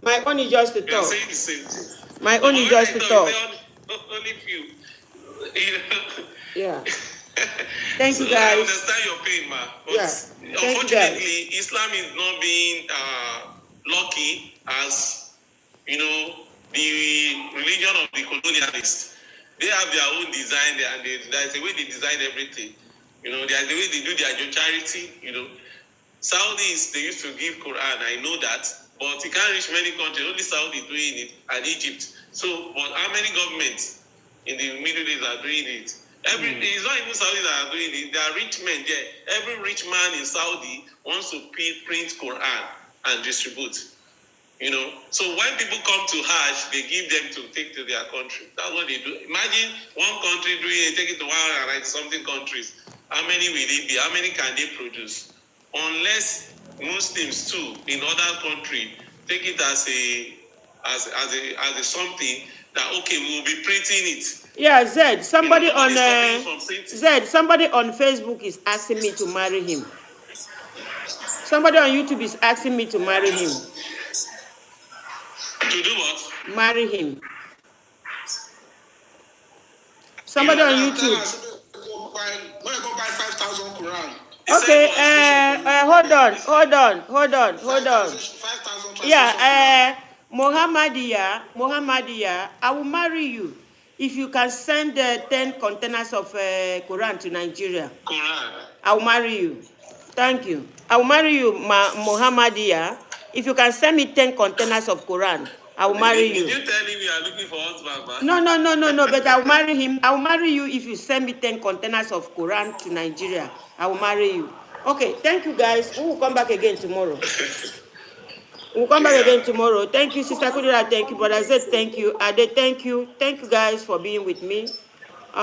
My own is just to talk. Saying the same thing. My own is just to talk. Only few. Yeah. Thank you, guys. I understand your pain, ma. But unfortunately, Islam is not being lucky as, you know, the religion of the colonialists. They have their own design, and there's a way they design everything. You know, there's the way they do their charity. You know, Saudis, they used to give Quran. I know that. But it can't reach many countries. Only Saudi doing it, and Egypt. So, but how many governments in the Middle East are doing it? It's not even Saudi that are doing it. There are rich men there. Every rich man in Saudi wants to print Quran and distribute. You know. So when people come to Hajj, they give them to take to their country. That's what they do. Imagine one country doing it, take it to 190 something countries. How many will it be? How many can they produce? Unless Muslims too in other country take it as a something that okay, we will be printing it. Yeah, Zed. Somebody on somebody on Facebook is asking me to marry him. Somebody on YouTube is asking me to marry him. To do what? Marry him. Somebody on YouTube. When I go buy 5,000 Quran. Okay, hold on. Yeah, Muhammadia, I will marry you. if you can send 10 containers of Quran to Nigeria, Quran. I'll marry you. Thank you. I'll marry you, Muhammadia. If you can send me 10 containers of Quran, I'll marry you. Did you tell him you are looking for husband, man? No, but I'll marry him. I'll marry you if you send me 10 containers of Quran to Nigeria. I will marry you. Okay, thank you guys. We will come back again tomorrow. We'll come back again tomorrow. Thank you, Sister Kudura. Thank you, Brother Zed. Thank you. Ade, thank you. Thank you guys for being with me. May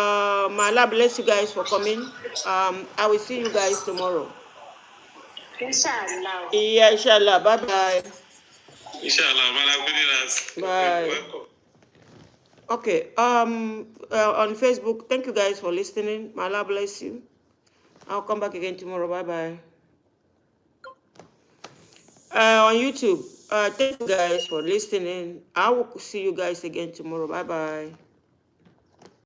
Allah bless you guys for coming. I will see you guys tomorrow. Inshallah. Yeah, inshallah. Bye-bye. Inshallah, man. Bye. Welcome. Okay. On Facebook, thank you guys for listening. May Allah bless you. I'll come back again tomorrow. Bye-bye. On YouTube, thank you guys for listening. I will see you guys again tomorrow. Bye-bye.